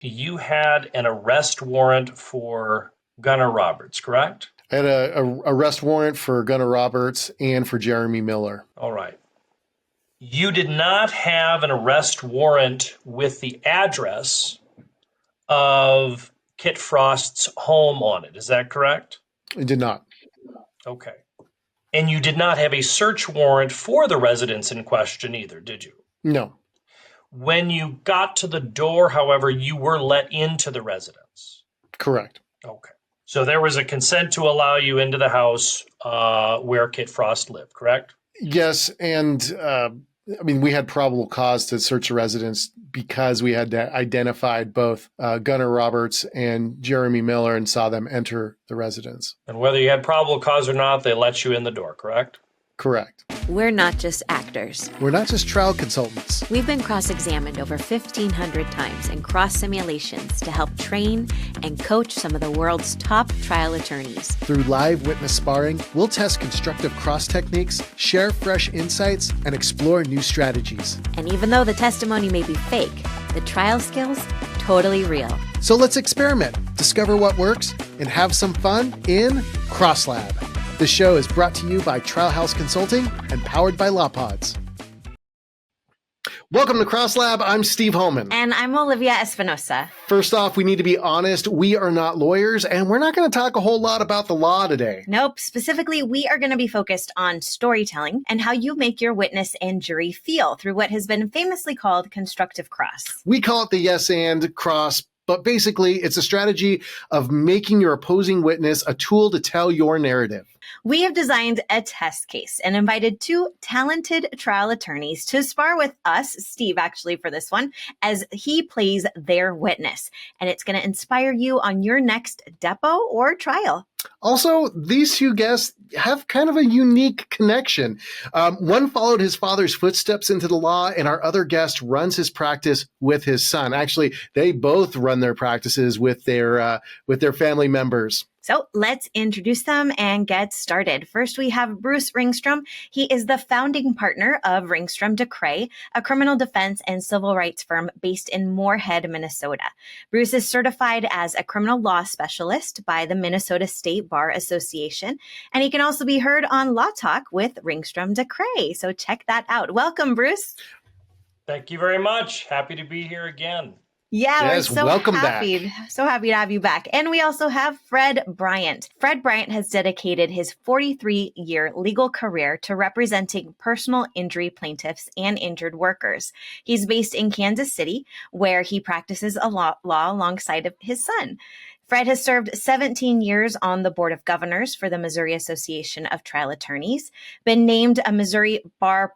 you had an arrest warrant for Gunnar Roberts, correct? I had a arrest warrant for Gunnar Roberts and for Jeremy Miller. All right. You did not have an arrest warrant with the address of Kit Frost's home on it. Is that correct? I did not. Okay. And you did not have a search warrant for the residence in question either, did you? No. When you got to the door, however, you were let into the residence. Correct. Okay. So there was a consent to allow you into the house where Kit Frost lived, correct? Yes, and we had probable cause to search the residence because we had identified both Gunnar Roberts and Jeremy Miller and saw them enter the residence. And whether you had probable cause or not, they let you in the door, correct? Correct. We're not just actors. We're not just trial consultants. We've been cross-examined over 1,500 times in cross simulations to help train and coach some of the world's top trial attorneys. Through live witness sparring, we'll test constructive cross techniques, share fresh insights, and explore new strategies. And even though the testimony may be fake, the trial skills, totally real. So let's experiment, discover what works, and have some fun in CrossLab. The show is brought to you by Trial House Consulting and powered by LawPods. Welcome to CrossLab. I'm Steve Hohman. And I'm Olivia Espinosa. First off, we need to be honest. We are not lawyers, and we're not going to talk a whole lot about the law today. Nope. Specifically, we are going to be focused on storytelling and how you make your witness and jury feel through what has been famously called constructive cross. We call it the yes and cross, but basically it's a strategy of making your opposing witness a tool to tell your narrative. We have designed a test case and invited two talented trial attorneys to spar with us, Steve actually for this one, as he plays their witness. And it's going to inspire you on your next depo or trial. Also, these two guests have kind of a unique connection. One followed his father's footsteps into the law, and our other guest runs his practice with his son. Actually, they both run their practices with their family members. So let's introduce them and get started. First, we have Bruce Ringstrom. He is the founding partner of Ringstrom DeCray, a criminal defense and civil rights firm based in Moorhead, Minnesota. Bruce is certified as a criminal law specialist by the Minnesota State Bar Association, and he can also be heard on Law Talk with Ringstrom DeCray. So check that out. Welcome, Bruce. Thank you very much. Happy to be here again. Yeah, yes, we're so welcome happy. Back. So happy to have you back. And we also have Fred Bryant. Fred Bryant has dedicated his 43-year legal career to representing personal injury plaintiffs and injured workers. He's based in Kansas City, where he practices law alongside of his son. Fred has served 17 years on the Board of Governors for the Missouri Association of Trial Attorneys, been named a Missouri Bar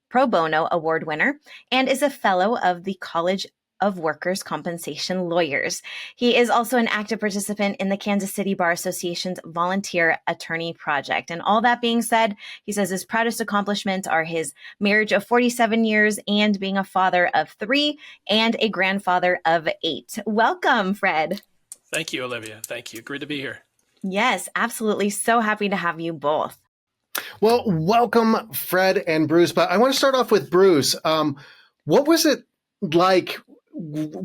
Pro Bono Award winner, and is a fellow of the College of Workers' Compensation Lawyers. He is also an active participant in the Kansas City Bar Association's Volunteer Attorney Project. And all that being said, he says his proudest accomplishments are his marriage of 47 years and being a father of 3 and a grandfather of 8. Welcome, Fred. Thank you, Olivia. Thank you. Great to be here. Yes, absolutely. So happy to have you both. Well, welcome, Fred and Bruce. But I want to start off with Bruce. What was it like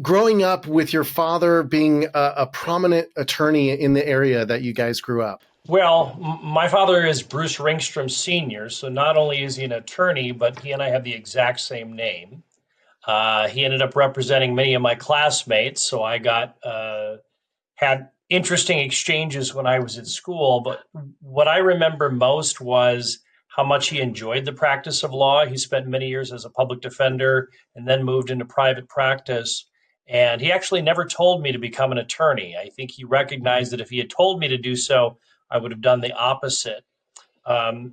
growing up with your father being a prominent attorney in the area that you guys grew up? Well, my father is Bruce Ringstrom Sr., so not only is he an attorney, but he and I have the exact same name. He ended up representing many of my classmates, so I had interesting exchanges when I was at school. But what I remember most was how much he enjoyed the practice of law. He spent many years as a public defender and then moved into private practice. And he actually never told me to become an attorney. I think he recognized that if he had told me to do so, I would have done the opposite.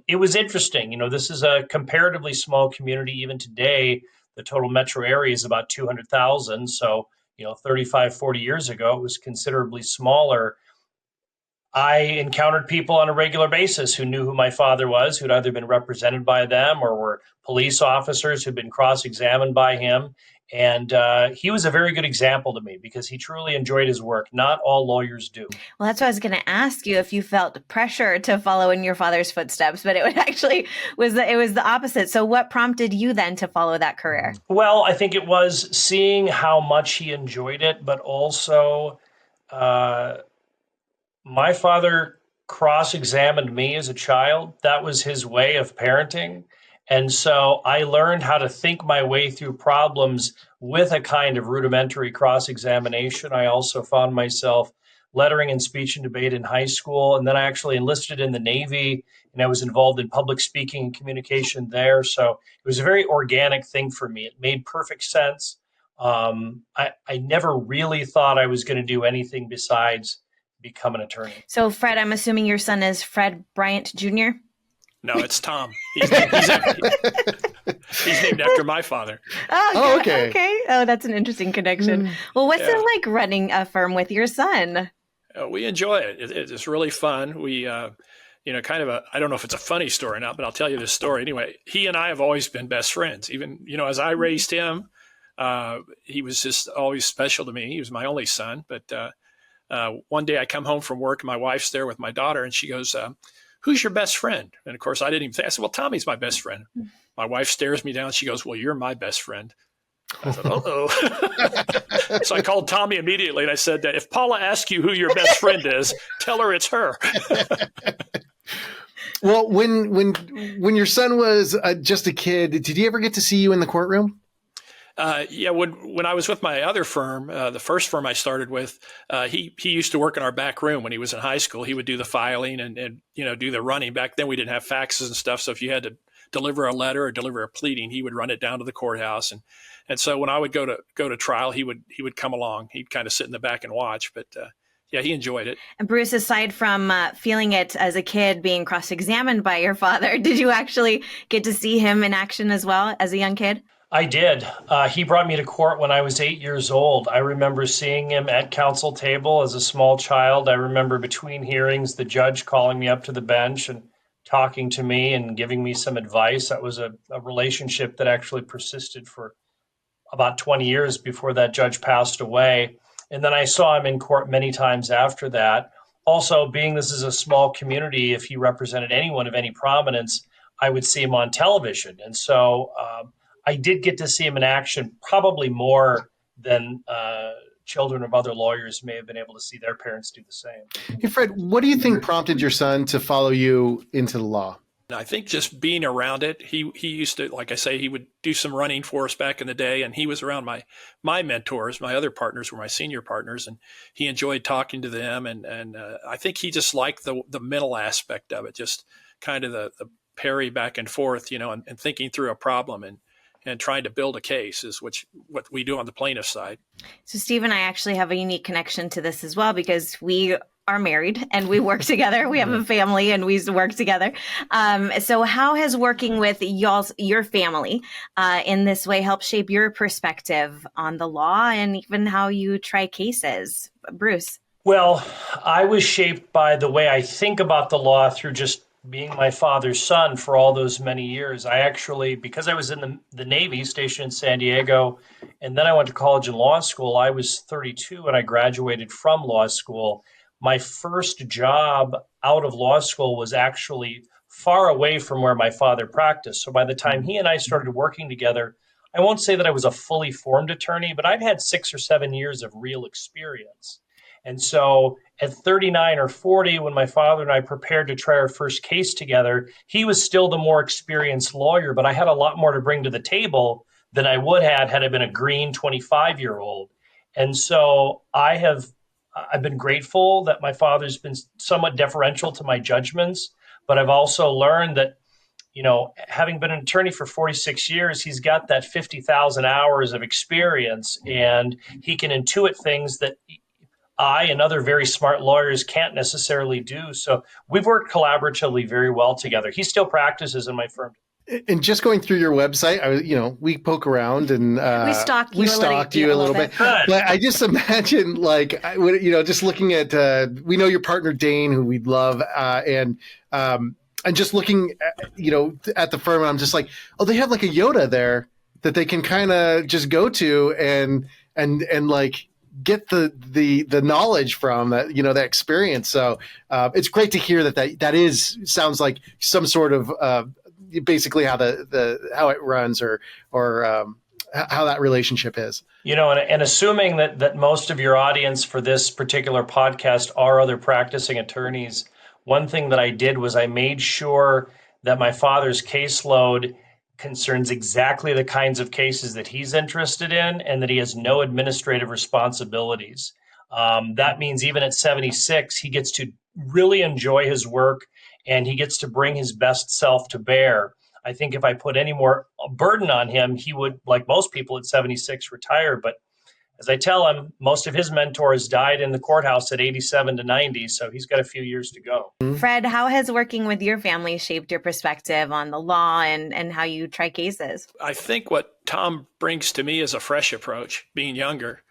It was interesting. You know, this is a comparatively small community. Even today, the total metro area is about 200,000. So, 35, 40 years ago, it was considerably smaller. I encountered people on a regular basis who knew who my father was, who'd either been represented by them or were police officers who'd been cross-examined by him. And he was a very good example to me because he truly enjoyed his work. Not all lawyers do. Well, that's what I was going to ask you, if you felt pressure to follow in your father's footsteps, but it was the opposite. So what prompted you then to follow that career? Well, I think it was seeing how much he enjoyed it, but also uh, my father cross-examined me as a child. That was his way of parenting. And so I learned how to think my way through problems with a kind of rudimentary cross-examination. I also found myself lettering and speech and debate in high school. And then I actually enlisted in the Navy and I was involved in public speaking and communication there. So it was a very organic thing for me. It made perfect sense. I never really thought I was going to do anything besides become an attorney. So Fred, I'm assuming your son is Fred Bryant Jr.? No, it's Tom. He's named after my father. Oh, okay. Okay. Oh, that's an interesting connection. Well, what's it like running a firm with your son? We enjoy it. It's really fun. We, kind of I don't know if it's a funny story or not, but I'll tell you this story anyway. He and I have always been best friends. Even, as I raised him, he was just always special to me. He was my only son. But one day I come home from work and my wife's there with my daughter and she goes, who's your best friend? And of course, I didn't even think. I said, well, Tommy's my best friend. My wife stares me down. She goes, well, you're my best friend. I said, uh-oh. So I called Tommy immediately and I said that if Paula asks you who your best friend is, tell her it's her. Well, when your son was just a kid, did he ever get to see you in the courtroom? When I was with my other firm, the first firm I started with, he used to work in our back room when he was in high school. He would do the filing and do the running. Back then we didn't have faxes and stuff, so if you had to deliver a letter or deliver a pleading, he would run it down to the courthouse. And so when I would go to trial, he would come along. He'd kind of sit in the back and watch, but he enjoyed it. And Bruce, aside from feeling it as a kid, being cross-examined by your father, did you actually get to see him in action as well as a young kid? I did. He brought me to court when I was 8 years old. I remember seeing him at counsel table as a small child. I remember between hearings, the judge calling me up to the bench and talking to me and giving me some advice. That was a relationship that actually persisted for about 20 years before that judge passed away. And then I saw him in court many times after that. Also, being this is a small community, if he represented anyone of any prominence, I would see him on television. And so I did get to see him in action, probably more than children of other lawyers may have been able to see their parents do the same. Hey, Fred, what do you think prompted your son to follow you into the law? I think just being around it, he used to, like I say, he would do some running for us back in the day, and he was around my mentors. My other partners were my senior partners, and he enjoyed talking to them. And I think he just liked the mental aspect of it, just kind of the parry back and forth, and thinking through a problem and trying to build a case is what we do on the plaintiff side. So Steve and I actually have a unique connection to this as well because we are married and we work together. We have a family and we work together. So how has working with your family in this way helped shape your perspective on the law and even how you try cases? Bruce? Well, I was shaped by the way I think about the law through just being my father's son for all those many years. I actually, because I was in the Navy stationed in San Diego, and then I went to college and law school, I was 32 and I graduated from law school. My first job out of law school was actually far away from where my father practiced. So by the time he and I started working together, I won't say that I was a fully formed attorney, but I'd had 6 or 7 years of real experience. And so at 39 or 40, when my father and I prepared to try our first case together, he was still the more experienced lawyer, but I had a lot more to bring to the table than I would have had I been a green 25-year-old. And so I've been grateful that my father's been somewhat deferential to my judgments, but I've also learned that, having been an attorney for 46 years, he's got that 50,000 hours of experience and he can intuit things that I and other very smart lawyers can't necessarily do. So we've worked collaboratively very well together. He still practices in my firm. And just going through your website, we poke around and we stalked you a little bit. Good. But I just imagine, just looking at, we know your partner Dane, who we love, and just looking, at the firm, and I'm just like, oh, they have like a Yoda there. that they can kind of just go to and like get the knowledge from that, that experience. So it's great to hear that sounds like some sort of basically how how it runs or how that relationship is. And assuming that most of your audience for this particular podcast are other practicing attorneys, one thing that I did was I made sure that my father's caseload concerns exactly the kinds of cases that he's interested in and that he has no administrative responsibilities. That means even at 76, he gets to really enjoy his work and he gets to bring his best self to bear. I think if I put any more burden on him, he would, like most people at 76, retire. But as I tell him, most of his mentors died in the courthouse at 87 to 90, so he's got a few years to go. Fred, how has working with your family shaped your perspective on the law and how you try cases? I think what Tom brings to me is a fresh approach, being younger.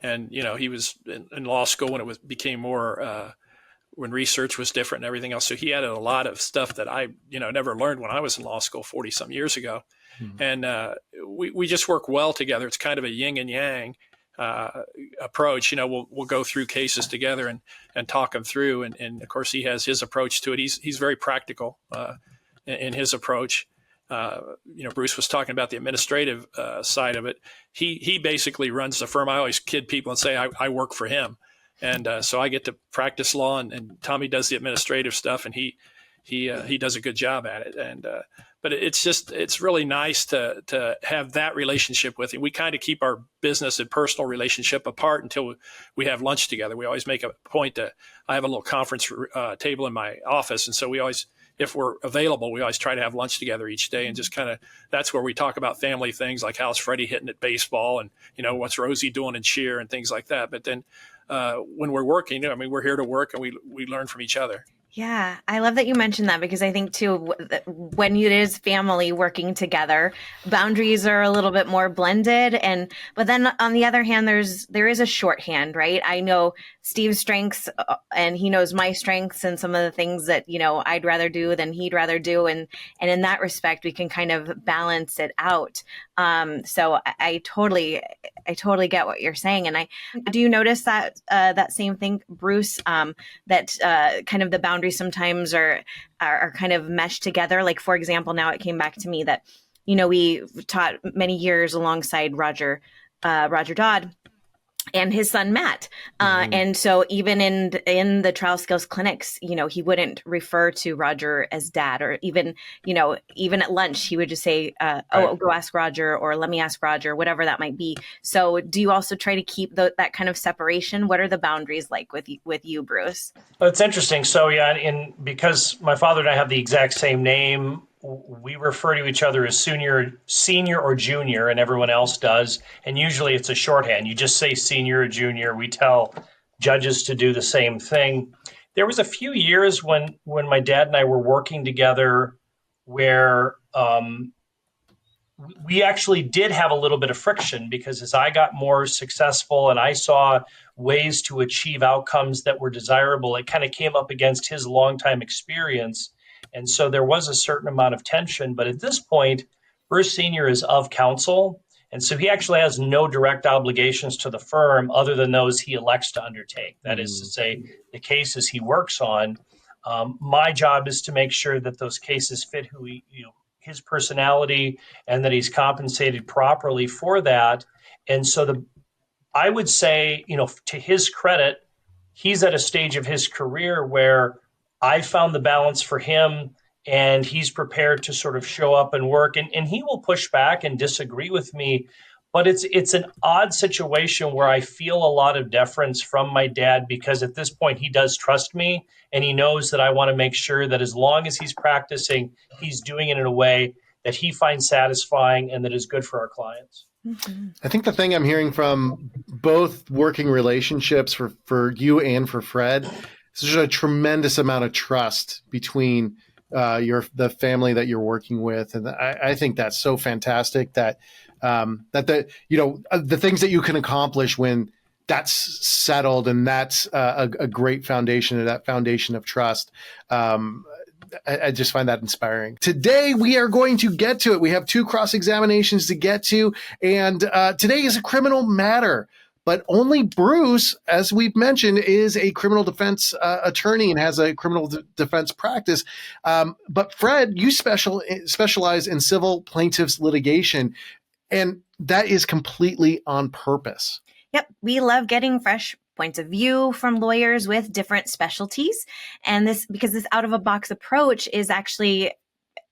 And, he was in law school when became more when research was different and everything else. So he added a lot of stuff that I, never learned when I was in law school 40 some years ago. Mm-hmm. And we just work well together. It's kind of a yin and yang approach. We'll go through cases together and talk them through. And of course he has his approach to it. He's very practical in his approach. Bruce was talking about the administrative side of it. He basically runs the firm. I always kid people and say I work for him. And so I get to practice law, and Tommy does the administrative stuff, and he does a good job at it. And but it's really nice to have that relationship with him. We kind of keep our business and personal relationship apart until we have lunch together. We always make a point I have a little conference table in my office, and so we always, if we're available, we always try to have lunch together each day, and just kind of, that's where we talk about family things like how's Freddie hitting at baseball, and what's Rosie doing in cheer and things like that. But then when we're working, we're here to work, and we learn from each other. Yeah, I love that you mentioned that, because I think too, when it is family working together, boundaries are a little bit more blended. But then on the other hand, there is a shorthand, right? I know Steve's strengths and he knows my strengths and some of the things that, I'd rather do than he'd rather do. And in that respect, we can kind of balance it out. So I totally get what you're saying. And do you notice that that same thing, Bruce, that kind of the boundaries sometimes are kind of meshed together? Like, for example, now it came back to me that, we taught many years alongside Roger Dodd and his son, Matt. And so even in the trial skills clinics, he wouldn't refer to Roger as dad, or even at lunch, he would just say, oh, go ask Roger, or let me ask Roger, whatever that might be. So do you also try to keep that kind of separation? What are the boundaries like with you, Bruce? Well, it's interesting. So yeah, because my father and I have the exact same name, we refer to each other as senior or junior, and everyone else does. And usually it's a shorthand. You just say senior or junior. We tell judges to do the same thing. There was a few years when my dad and I were working together where we actually did have a little bit of friction, because as I got more successful and I saw ways to achieve outcomes that were desirable, it kind of came up against his longtime experience. And so there was a certain amount of tension. But at this point, Bruce Sr. is of counsel. And so he actually has no direct obligations to the firm other than those he elects to undertake. That is to say, the cases he works on. My job is to make sure that those cases fit his personality, and that he's compensated properly for that. And so I would say, to his credit, he's at a stage of his career where I found the balance for him, and he's prepared to sort of show up and work, and he will push back and disagree with me. But it's an odd situation where I feel a lot of deference from my dad, because at this point he does trust me, and he knows that I want to make sure that as long as he's practicing, he's doing it in a way that he finds satisfying and that is good for our clients. Mm-hmm. I think the thing I'm hearing from both working relationships for you and for Fred, there's a tremendous amount of trust between the family that you're working with, and I think that's so fantastic that the things that you can accomplish when that's settled, and that's a great foundation, and that foundation of trust. I just find that inspiring. Today, we are going to get to it. We have 2 cross-examinations to get to, and today is a criminal matter. But only Bruce, as we've mentioned, is a criminal defense attorney and has a criminal defense practice. But Fred, you specialize in civil plaintiffs litigation, and that is completely on purpose. Yep. We love getting fresh points of view from lawyers with different specialties. And because this out of a box approach is actually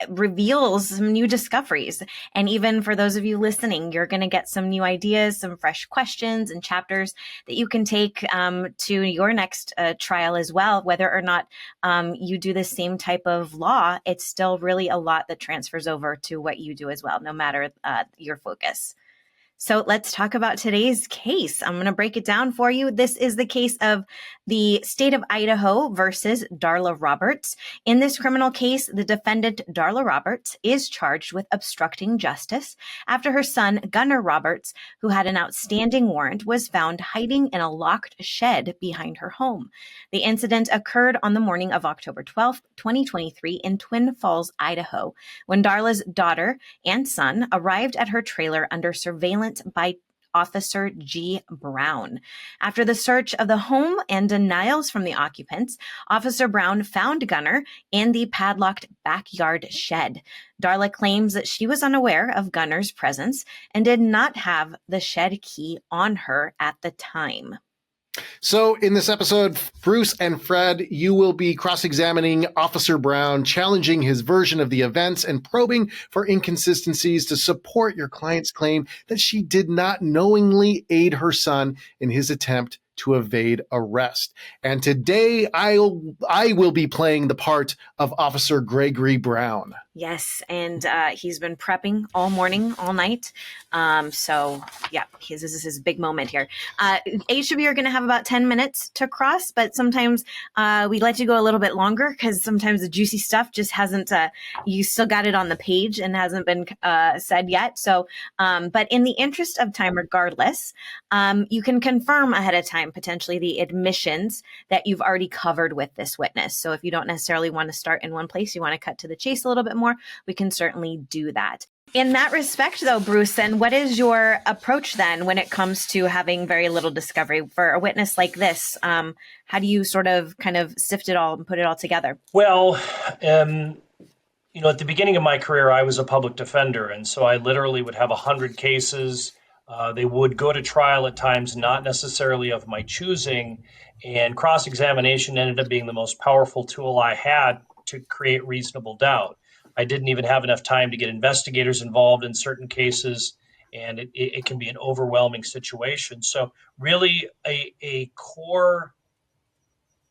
reveals some new discoveries. And even for those of you listening, you're going to get some new ideas, some fresh questions and chapters that you can take to your next trial as well. Whether or not you do the same type of law, it's still really a lot that transfers over to what you do as well, no matter your focus. So let's talk about today's case. I'm going to break it down for you. This is the case of the state of Idaho versus Darla Roberts. In this criminal case, the defendant, Darla Roberts, is charged with obstructing justice after her son, Gunnar Roberts, who had an outstanding warrant, was found hiding in a locked shed behind her home. The incident occurred on the morning of October 12th, 2023 in Twin Falls, Idaho, when Darla's daughter and son arrived at her trailer under surveillance by Officer G. Brown. After the search of the home and denials from the occupants, Officer Brown found Gunnar in the padlocked backyard shed. Darla claims that she was unaware of Gunnar's presence and did not have the shed key on her at the time. So in this episode, Bruce and Fred, you will be cross-examining Officer Brown, challenging his version of the events and probing for inconsistencies to support your client's claim that she did not knowingly aid her son in his attempt to evade arrest. And today I will be playing the part of Officer Gregory Brown. Yes, and he's been prepping all morning, all night. So yeah, this is his big moment here. Each of you are going to have about 10 minutes to cross, but sometimes we let you go a little bit longer because sometimes the juicy stuff just hasn't, you still got it on the page and hasn't been said yet. So, but in the interest of time, regardless, you can confirm ahead of time potentially the admissions that you've already covered with this witness. So if you don't necessarily want to start in one place, you want to cut to the chase a little bit more, we can certainly do that. In that respect, though, Bruce, then what is your approach then when it comes to having very little discovery for a witness like this? How do you sort of kind of sift it all and put it all together? Well, you know, at the beginning of my career, I was a public defender. And so I literally would have 100 cases. They would go to trial at times, not necessarily of my choosing. And cross-examination ended up being the most powerful tool I had to create reasonable doubt. I didn't even have enough time to get investigators involved in certain cases, and it can be an overwhelming situation. So really a core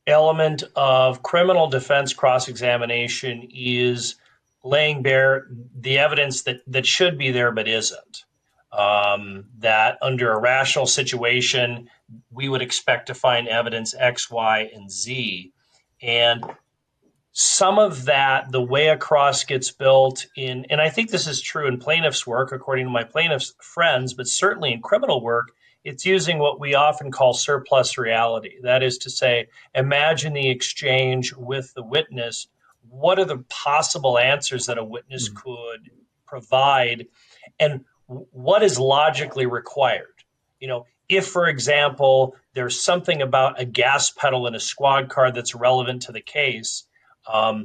element of criminal defense cross-examination is laying bare the evidence that should be there but isn't. That under a rational situation, we would expect to find evidence X, Y, and Z. And some of that, the way a cross gets built in, and I think this is true in plaintiff's work, according to my plaintiff's friends, but certainly in criminal work, it's using what we often call surplus reality. That is to say, imagine the exchange with the witness. What are the possible answers that a witness could provide? And what is logically required? You know, if, for example, there's something about a gas pedal in a squad car that's relevant to the case, I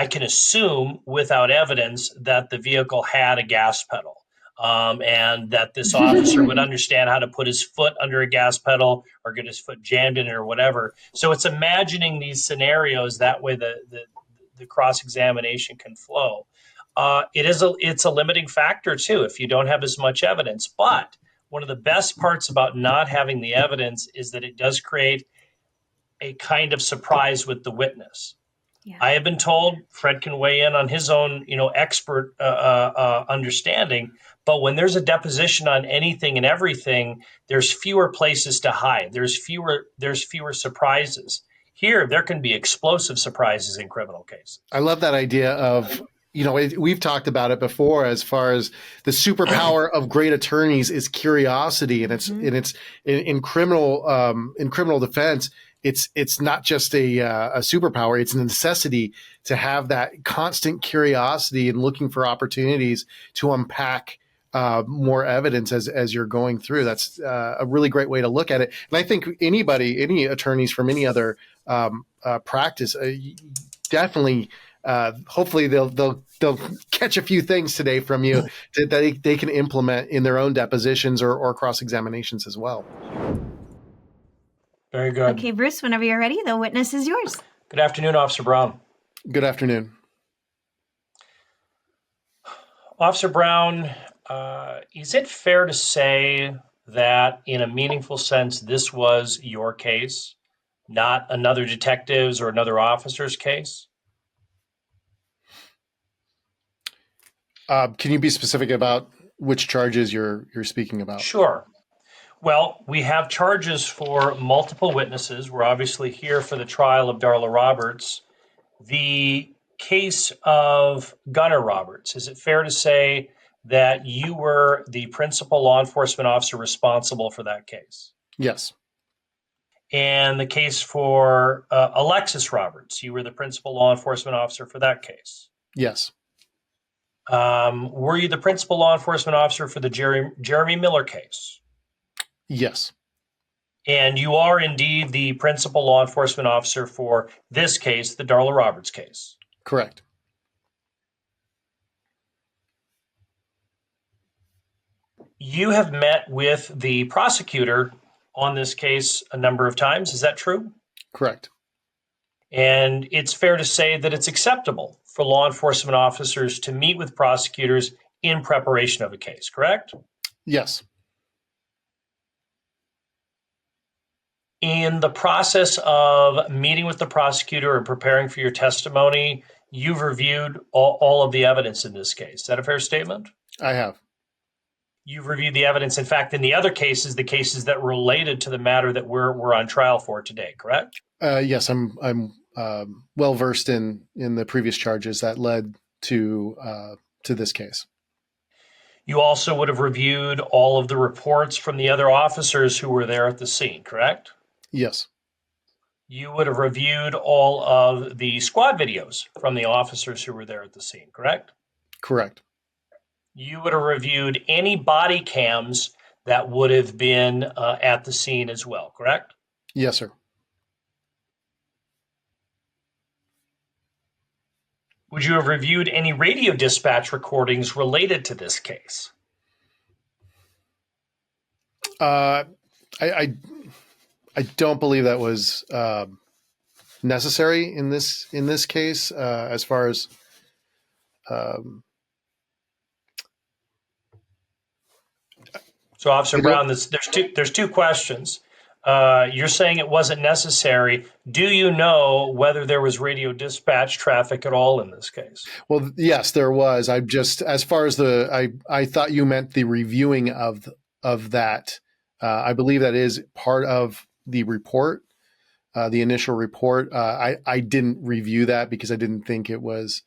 can assume without evidence that the vehicle had a gas pedal, and that this officer would understand how to put his foot under a gas pedal or get his foot jammed in it or whatever. So it's imagining these scenarios, that way the cross-examination can flow. It's a limiting factor too if you don't have as much evidence. But one of the best parts about not having the evidence is that it does create a kind of surprise with the witness. Yeah. I have been told, Fred can weigh in on his own, expert understanding, but when there's a deposition on anything and everything, there's fewer places to hide. There's fewer surprises. Here, there can be explosive surprises in criminal cases. I love that idea of, we've talked about it before as far as the superpower of great attorneys is curiosity, and it's in criminal defense. it's not just a superpower. It's a necessity to have that constant curiosity and looking for opportunities to unpack more evidence as you're going through. That's a really great way to look at it. And I think any attorneys from any other practice, definitely, hopefully they'll catch a few things today from you that they can implement in their own depositions or cross examinations as well. Very good. Okay, Bruce, whenever you're ready, the witness is yours. Good afternoon, Officer Brown. Good afternoon. Officer Brown, is it fair to say that in a meaningful sense, this was your case, not another detective's or another officer's case? Can you be specific about which charges you're speaking about? Sure. Well, we have charges for multiple witnesses. We're obviously here for the trial of Darla Roberts. The case of Gunner Roberts, is it fair to say that you were the principal law enforcement officer responsible for that case? Yes. And the case for Alexis Roberts, you were the principal law enforcement officer for that case? Yes. Were you the principal law enforcement officer for the Jeremy Miller case? Yes. And you are indeed the principal law enforcement officer for this case, the Darla Roberts case? Correct. You have met with the prosecutor on this case a number of times. Is that true? Correct. And it's fair to say that it's acceptable for law enforcement officers to meet with prosecutors in preparation of a case, correct? Yes. In the process of meeting with the prosecutor and preparing for your testimony, you've reviewed all of the evidence in this case. Is that a fair statement? I have. You've reviewed the evidence, in fact, in the other cases, the cases that related to the matter that we're on trial for today, correct? Yes, I'm well versed in the previous charges that led to this case. You also would have reviewed all of the reports from the other officers who were there at the scene, correct? Yes. You would have reviewed all of the squad videos from the officers who were there at the scene, correct? Correct. You would have reviewed any body cams that would have been at the scene as well, correct? Yes, sir. Would you have reviewed any radio dispatch recordings related to this case? I don't believe that was necessary in this case. As far as so, Officer Brown, there's two questions. You're saying it wasn't necessary. Do you know whether there was radio dispatch traffic at all in this case? Well, yes, there was. I just, as far as I thought you meant the reviewing of that. I believe that is part of the report, the initial report. I didn't review that because I didn't think it was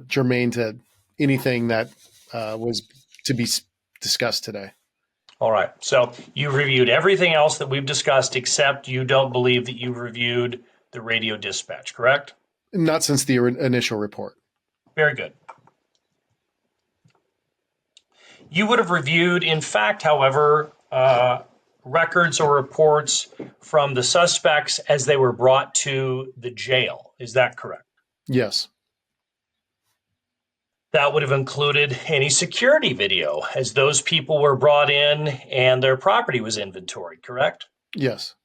germane to anything that was to be discussed today. All right. So you reviewed everything else that we've discussed, except you don't believe that you've reviewed the radio dispatch, correct? Not since the initial report. Very good. You would have reviewed, in fact, however, records or reports from the suspects as they were brought to the jail. Is that correct? Yes. That would have included any security video as those people were brought in and their property was inventoried, correct? Yes.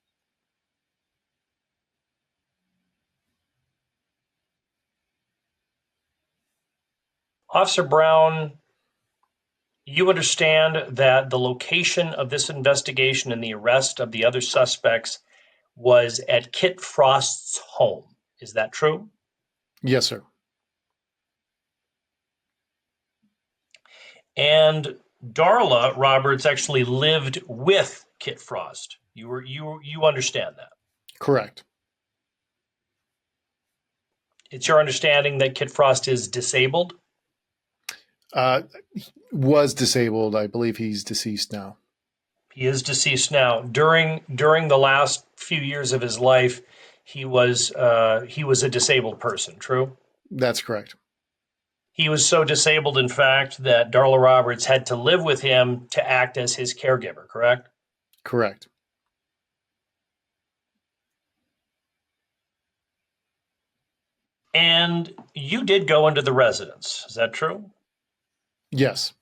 Officer Brown, you understand that the location of this investigation and the arrest of the other suspects was at Kit Frost's home. Is that true? Yes, sir. And Darla Roberts actually lived with Kit Frost. You understand that? Correct. It's your understanding that Kit Frost is disabled? Was disabled. I believe he's deceased now. He is deceased now. During the last few years of his life, he was a disabled person. True. That's correct. He was so disabled, in fact, that Darla Roberts had to live with him to act as his caregiver. Correct. Correct. And you did go into the residence. Is that true? Yes.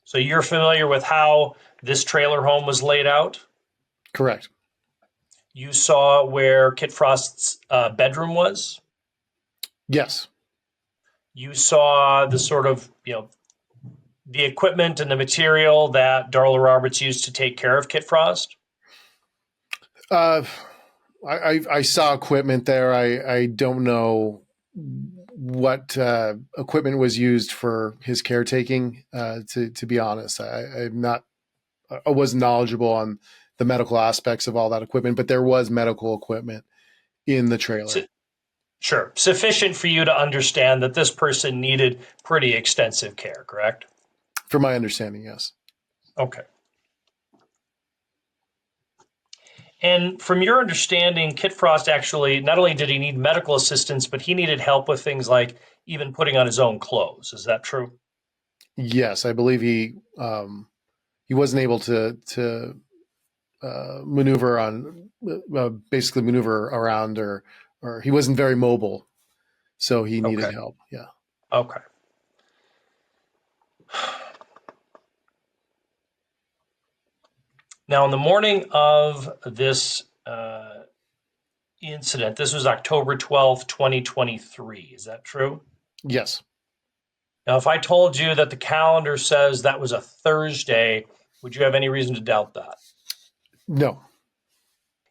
So you're familiar with how this trailer home was laid out? Correct. You saw where Kit Frost's bedroom was? Yes. You saw the sort of, the equipment and the material that Darla Roberts used to take care of Kit Frost? I saw equipment there. I don't know what equipment was used for his caretaking. To be honest, I wasn't knowledgeable on the medical aspects of all that equipment, but there was medical equipment in the trailer. Sure. Sufficient for you to understand that this person needed pretty extensive care, correct? From my understanding, yes. Okay. And from your understanding, Kit Frost actually, not only did he need medical assistance, but he needed help with things like even putting on his own clothes. Is that true? Yes, I believe he wasn't able to basically maneuver around, or he wasn't very mobile, so he needed help. Yeah. Okay. Now, in the morning of this incident, this was October 12th, 2023. Is that true? Yes. Now, if I told you that the calendar says that was a Thursday, would you have any reason to doubt that? No.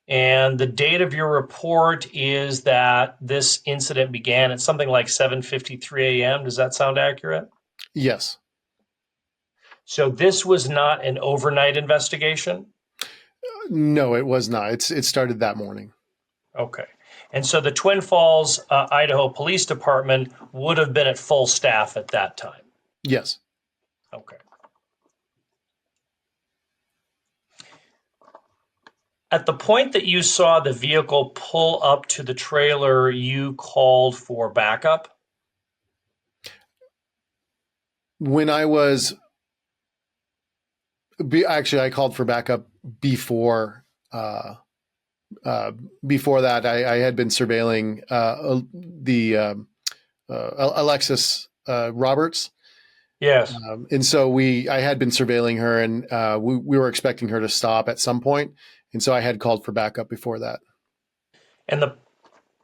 And the date of your report is that this incident began at something like 7:53 a.m. Does that sound accurate? Yes. So this was not an overnight investigation? No, it was not. It started that morning. Okay. And so the Twin Falls, Idaho Police Department would have been at full staff at that time? Yes. Okay. At the point that you saw the vehicle pull up to the trailer, you called for backup? When I called for backup before that. I had been surveilling the Alexis Roberts. Yes. And so I had been surveilling her, and we were expecting her to stop at some point. And so I had called for backup before that. And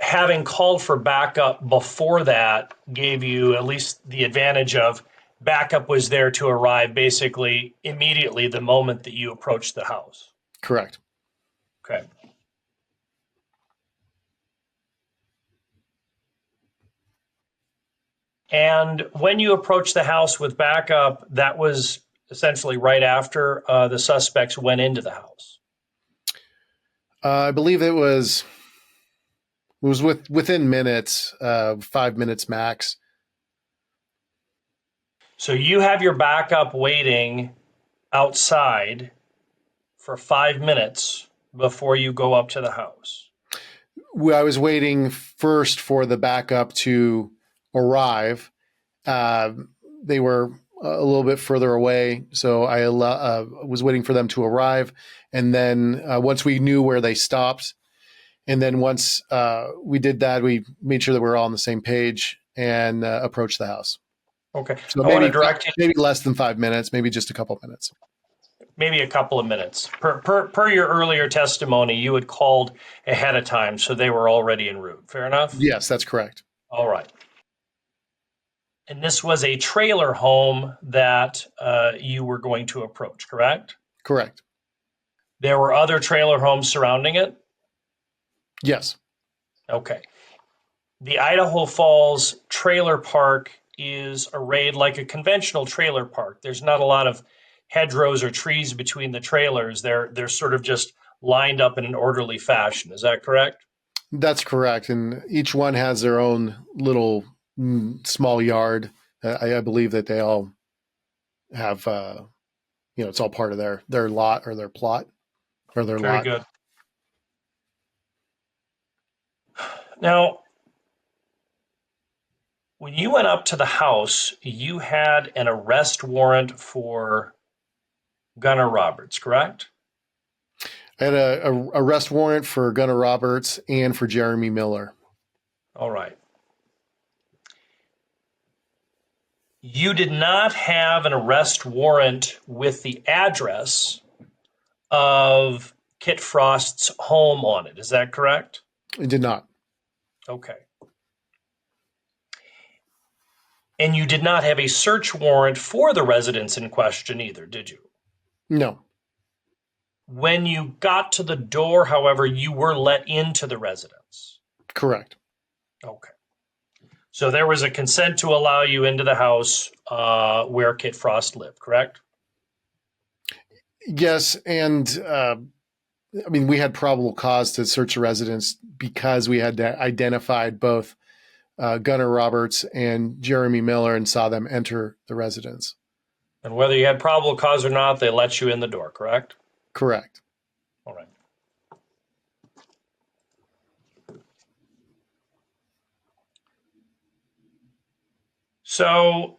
having called for backup before that gave you at least the advantage of backup was there to arrive basically immediately the moment that you approached the house. Correct. Okay. And when you approached the house with backup, that was essentially right after the suspects went into the house. I believe it was within minutes, 5 minutes max. So you have your backup waiting outside for 5 minutes before you go up to the house. I was waiting first for the backup to arrive. They were a little bit further away, so I was waiting for them to arrive. And then once we knew where they stopped, and then once we did that, we made sure that we were all on the same page and approached the house. Okay. So maybe less than 5 minutes, maybe just a couple of minutes. Maybe a couple of minutes. Per your earlier testimony, you had called ahead of time, so they were already en route. Fair enough? Yes, that's correct. All right. And this was a trailer home that you were going to approach, correct? Correct. There were other trailer homes surrounding it? Yes. Okay. The Idaho Falls trailer park is arrayed like a conventional trailer park. There's not a lot of hedgerows or trees between the trailers. They're sort of just lined up in an orderly fashion. Is that correct? That's correct. And each one has their own little small yard. I believe that they all have it's all part of their lot or their plot or their Very lot. good. Now, when you went up to the house, you had an arrest warrant for Gunnar Roberts, correct? I had a arrest warrant for Gunnar Roberts and for Jeremy Miller. All right. You did not have an arrest warrant with the address of Kit Frost's home on it. Is that correct? I did not. Okay. And you did not have a search warrant for the residence in question either, did you? No. When you got to the door, however, you were let into the residence. Correct. Okay. So there was a consent to allow you into the house where Kit Frost lived, correct? Yes, and we had probable cause to search the residence because we had identified both Gunnar Roberts and Jeremy Miller and saw them enter the residence. And whether you had probable cause or not, they let you in the door, correct? Correct. All right. So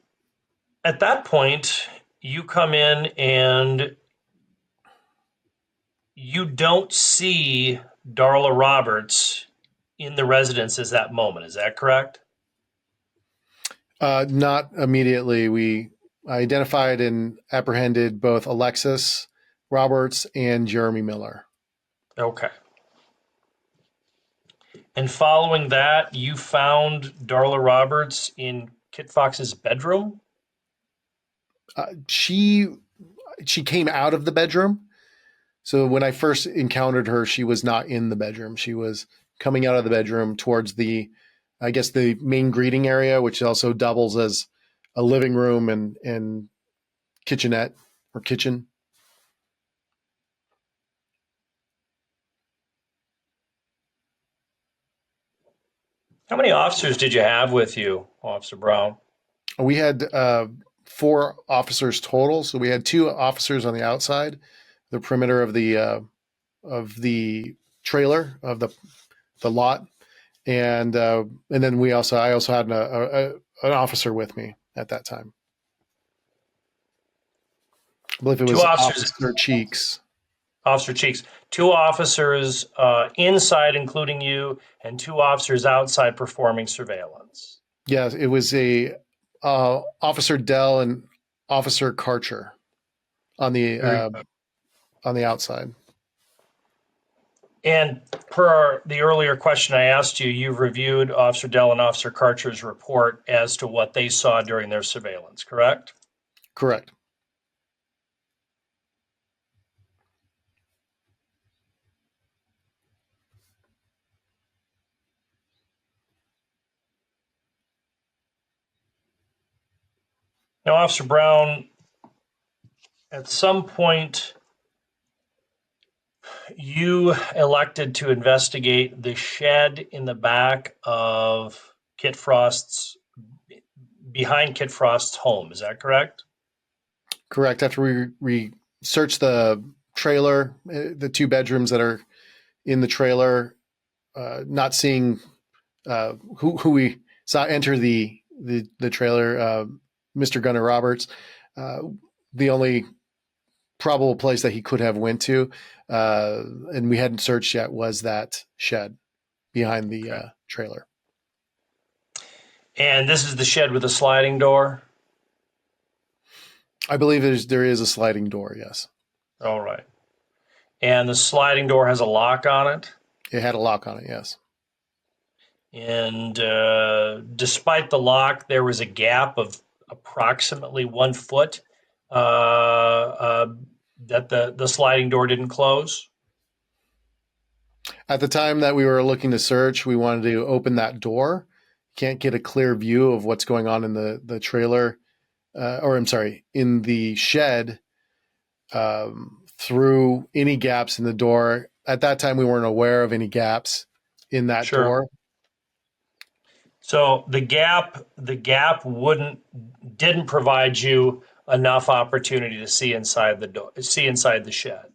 at that point, you come in and you don't see Darla Roberts in the residence at that moment. Is that correct? Not immediately. We identified and apprehended both Alexis Roberts and Jeremy Miller. Okay. And following that, you found Darla Roberts in Kit Fox's bedroom? She came out of the bedroom. So when I first encountered her, she was not in the bedroom. She was coming out of the bedroom towards the main greeting area, which also doubles as a living room and kitchenette or kitchen. How many officers did you have with you, Officer Brown? We had 4 officers total. So we had 2 officers on the outside, the perimeter of the trailer of the lot, and then I also had an officer with me at that time. I believe it was 2 officers. Officer Cheeks. Officer Cheeks. 2 officers inside, including you, and 2 officers outside performing surveillance. Yes, it was a Officer Dell and Officer Karcher on the outside. And per the earlier question I asked you, you've reviewed Officer Dell and Officer Karcher's report as to what they saw during their surveillance, correct? Correct. Now, Officer Brown, at some point, you elected to investigate the shed in the back of behind Kit Frost's home. Is that correct? Correct. After we searched the trailer, the 2 bedrooms that are in the trailer, not seeing who we saw enter the trailer, Mr. Gunnar Roberts, the only probable place that he could have went to, and we hadn't searched yet, was that shed behind the trailer. And this is the shed with a sliding door? I believe there is a sliding door, yes. All right. And the sliding door has a lock on it? It had a lock on it, yes. And despite the lock, there was a gap of approximately 1 foot that the sliding door didn't close? At the time that we were looking to search, we wanted to open that door. Can't get a clear view of what's going on in the trailer, in the shed, through any gaps in the door. At that time, we weren't aware of any gaps in that door. So the gap didn't provide you enough opportunity to see inside the door, see inside the shed.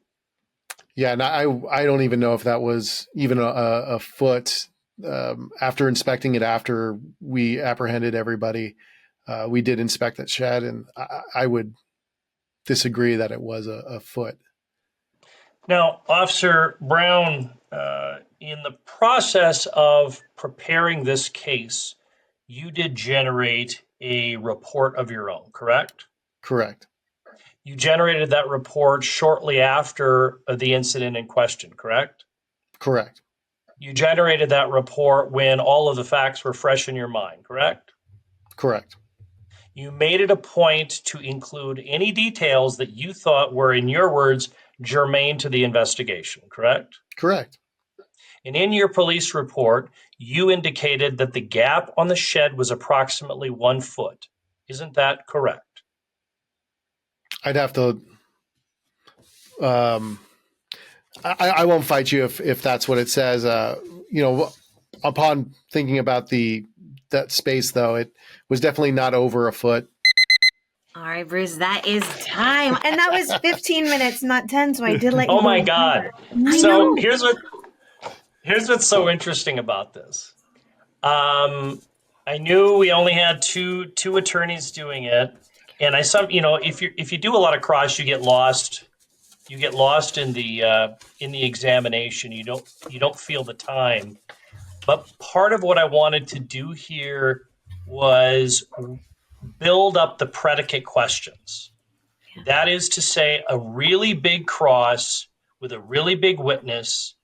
Yeah, and I don't even know if that was even a foot. After inspecting it, after we apprehended everybody, we did inspect that shed, and I would disagree that it was a foot. Now, Officer Brown, in the process of preparing this case, you did generate a report of your own, correct? Correct. You generated that report shortly after the incident in question, correct? Correct. You generated that report when all of the facts were fresh in your mind, correct? Correct. You made it a point to include any details that you thought were, in your words, germane to the investigation, correct? Correct. And in your police report, you indicated that the gap on the shed was approximately 1 foot. Isn't that correct? I'd have to. I won't fight you if that's what it says. Upon thinking about that space, though, it was definitely not over a foot. All right, Bruce, that is time. And that was 15 minutes, not 10, so I did let you Oh go my over. God. I So know. here's what's so interesting about this. I knew we only had two attorneys doing it, and if you do a lot of cross, you get lost. You get lost in the examination. You don't feel the time. But part of what I wanted to do here was build up the predicate questions. That is to say, a really big cross with a really big witness.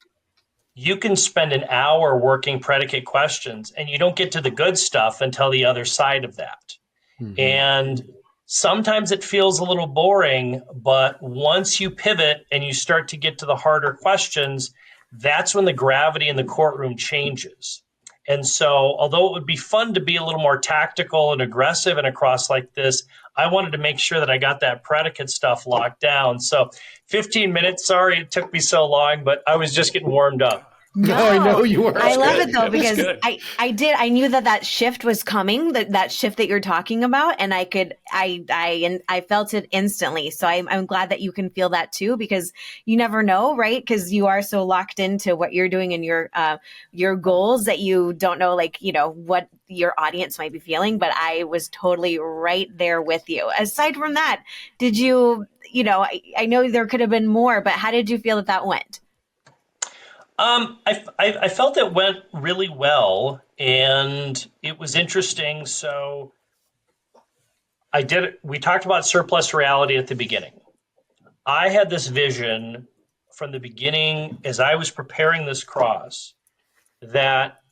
You can spend an hour working predicate questions, and you don't get to the good stuff until the other side of that. Mm-hmm. And sometimes it feels a little boring, but once you pivot and you start to get to the harder questions, that's when the gravity in the courtroom changes. And so, although it would be fun to be a little more tactical and aggressive in a cross like this, I wanted to make sure that I got that predicate stuff locked down. So 15 minutes, sorry it took me so long, but I was just getting warmed up. No, I know you were. I love good. it though, That was because good. I knew that shift was coming, that shift that you're talking about, and I felt it instantly. So I'm glad that you can feel that too, because you never know, right? Because you are so locked into what you're doing and your goals that you don't know, what your audience might be feeling. But I was totally right there with you. Aside from that, did you, I know there could have been more, but how did you feel that went? I felt it went really well, and it was interesting. So we talked about surplus reality at the beginning. I had this vision from the beginning as I was preparing this cross that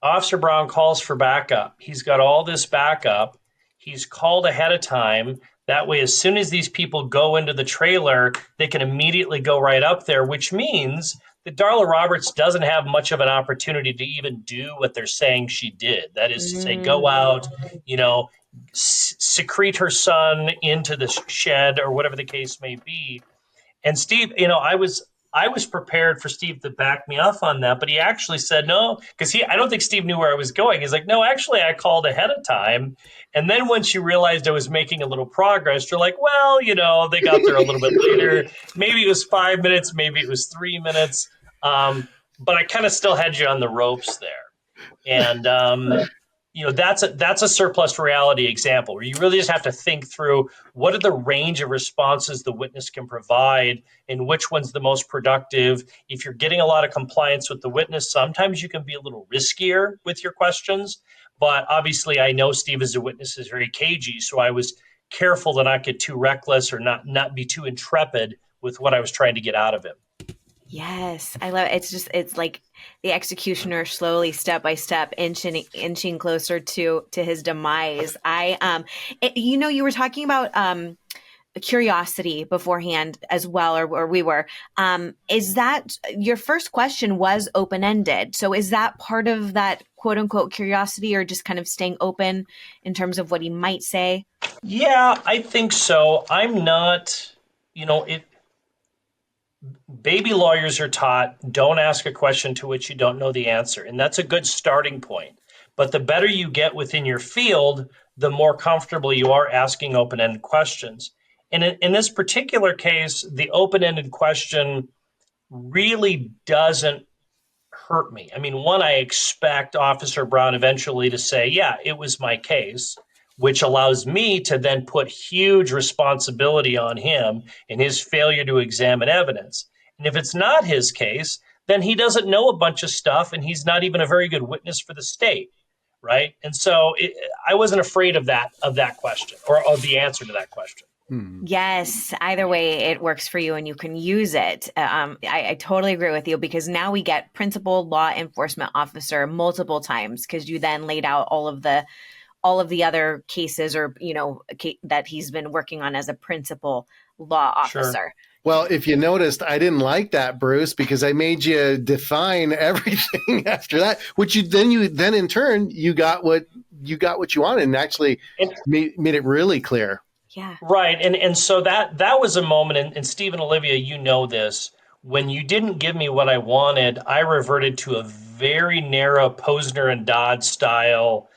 Officer Brown calls for backup. He's got all this backup. He's called ahead of time. That way, as soon as these people go into the trailer, they can immediately go right up there, which means that Darla Roberts doesn't have much of an opportunity to even do what they're saying she did. That is to say, go out, secrete her son into the shed or whatever the case may be. And Steve, I was prepared for Steve to back me off on that, but he actually said no, because I don't think Steve knew where I was going. He's like, no, actually, I called ahead of time. And then once you realized I was making a little progress, you're like, well, they got there a little bit later. Maybe it was 5 minutes, maybe it was 3 minutes. But I kind of still had you on the ropes there. And that's a surplus reality example where you really just have to think through what are the range of responses the witness can provide and which one's the most productive. If you're getting a lot of compliance with the witness, sometimes you can be a little riskier with your questions. But obviously, I know Steve as a witness is very cagey, so I was careful to not get too reckless or not be too intrepid with what I was trying to get out of him. Yes, I love it. It's like the executioner slowly, step by step, inching closer to his demise. You were talking about curiosity beforehand as well, or we were. Is that your first question was open-ended? So is that part of that quote unquote curiosity, or just kind of staying open in terms of what he might say? Yeah, I think so. I'm not, baby lawyers are taught, don't ask a question to which you don't know the answer. And that's a good starting point. But the better you get within your field, the more comfortable you are asking open-ended questions. And in this particular case, the open-ended question really doesn't hurt me. I mean, one, I expect Officer Brown eventually to say, yeah, it was my case, which allows me to then put huge responsibility on him in his failure to examine evidence. And if it's not his case, then he doesn't know a bunch of stuff and he's not even a very good witness for the state. Right. And so I wasn't afraid of that question or of the answer to that question. Yes, either way, it works for you and you can use it. I totally agree with you, because now we get principal law enforcement officer multiple times, because you then laid out all of the other cases, or, that he's been working on as a principal law officer. Sure. Well, if you noticed, I didn't like that, Bruce, because I made you define everything after that, which you then in turn, you got what you wanted and actually made it really clear. Yeah. Right. And so that was a moment, and Steve and Olivia, you know this, when you didn't give me what I wanted, I reverted to a very narrow Posner and Dodd style,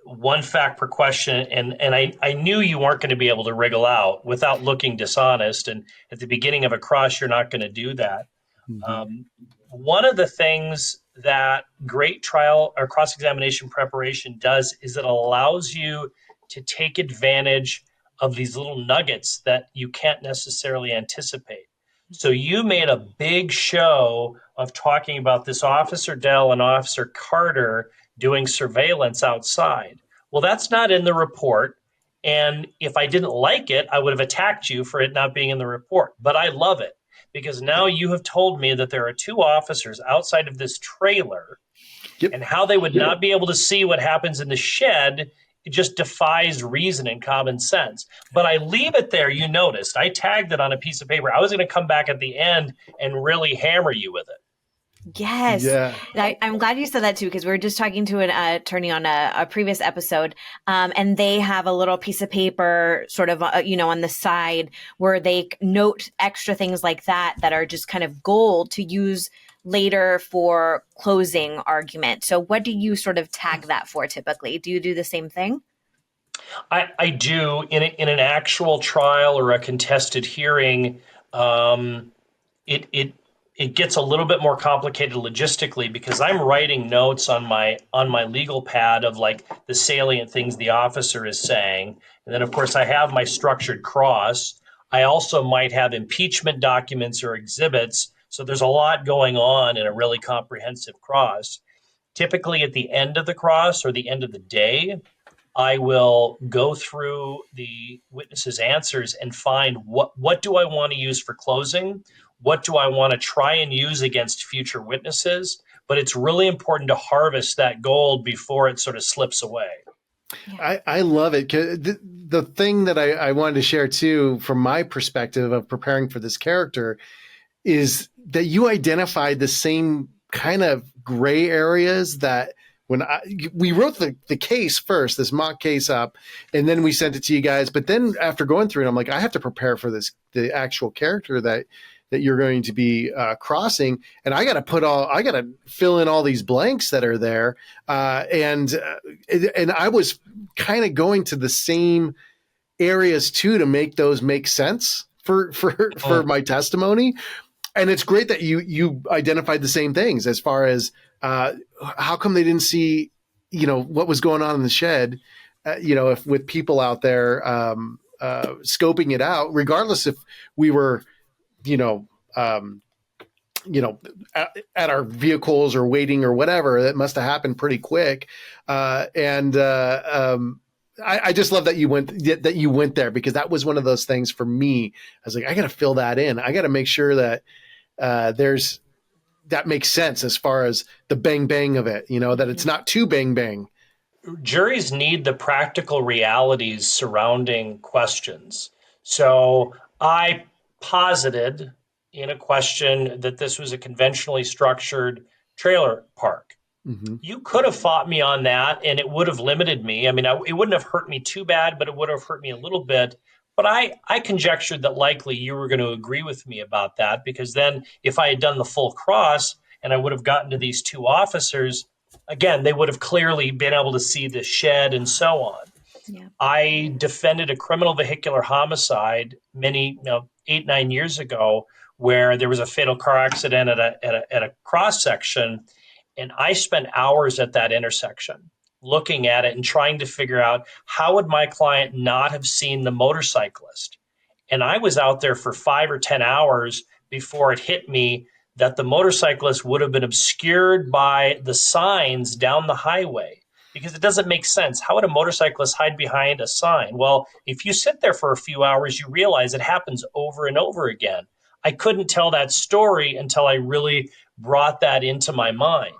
one fact per question. And I knew you weren't going to be able to wriggle out without looking dishonest. And at the beginning of a cross, you're not going to do that. Mm-hmm. One of the things that great trial or cross-examination preparation does is it allows you to take advantage of these little nuggets that you can't necessarily anticipate. So you made a big show of talking about this Officer Dell and Officer Carter doing surveillance outside. Well, that's not in the report. And if I didn't like it, I would have attacked you for it not being in the report. But I love it, because now you have told me that there are two officers outside of this trailer, and how they would not be able to see what happens in the shed. It just defies reason and common sense. But I leave it there. You noticed I tagged it on a piece of paper. I was going to come back at the end and really hammer you with it. Yes. Yeah. I'm glad you said that too, because we were just talking to an attorney on a previous episode, and they have a little piece of paper sort of, on the side where they note extra things like that are just kind of gold to use later for closing argument. So what do you sort of tag that for typically? Do you do the same thing? I do. In an actual trial or a contested hearing, it gets a little bit more complicated logistically, because I'm writing notes on my legal pad of like the salient things the officer is saying. And then of course I have my structured cross. I also might have impeachment documents or exhibits. So there's a lot going on in a really comprehensive cross. Typically at the end of the cross or the end of the day, I will go through the witnesses' answers and find what do I want to use for closing? What do I want to try and use against future witnesses? But it's really important to harvest that gold before it sort of slips away. Yeah. I love it. The thing that I wanted to share too, from my perspective of preparing for this character, is that you identified the same kind of gray areas that when we wrote the case first, this mock case up, and then we sent it to you guys. But then after going through it, I'm like, I have to prepare for the actual character that you're going to be crossing. And I got to fill in all these blanks that are there. And I was kind of going to the same areas too, to make those make sense for my testimony. And it's great that you identified the same things as far as how come they didn't see, what was going on in the shed, if with people out there scoping it out, regardless if we were, at our vehicles or waiting or whatever. That must have happened pretty quick. I just love that you went there, because that was one of those things for me. I was like, I got to fill that in. I got to make sure that that makes sense as far as the bang bang of it, that it's not too bang bang. Juries need the practical realities surrounding questions. So I posited in a question that this was a conventionally structured trailer park. Mm-hmm. You could have fought me on that and it would have limited me. I mean, it wouldn't have hurt me too bad, but it would have hurt me a little bit. But I conjectured that likely you were going to agree with me about that, because then if I had done the full cross and I would have gotten to these two officers, again, they would have clearly been able to see the shed and so on. Yeah. I defended a criminal vehicular homicide 8, 9 years ago, where there was a fatal car accident at a cross section. And I spent hours at that intersection looking at it and trying to figure out how would my client not have seen the motorcyclist. And I was out there for 5 or 10 hours before it hit me that the motorcyclist would have been obscured by the signs down the highway, because it doesn't make sense. How would a motorcyclist hide behind a sign? Well, if you sit there for a few hours, you realize it happens over and over again. I couldn't tell that story until I really brought that into my mind.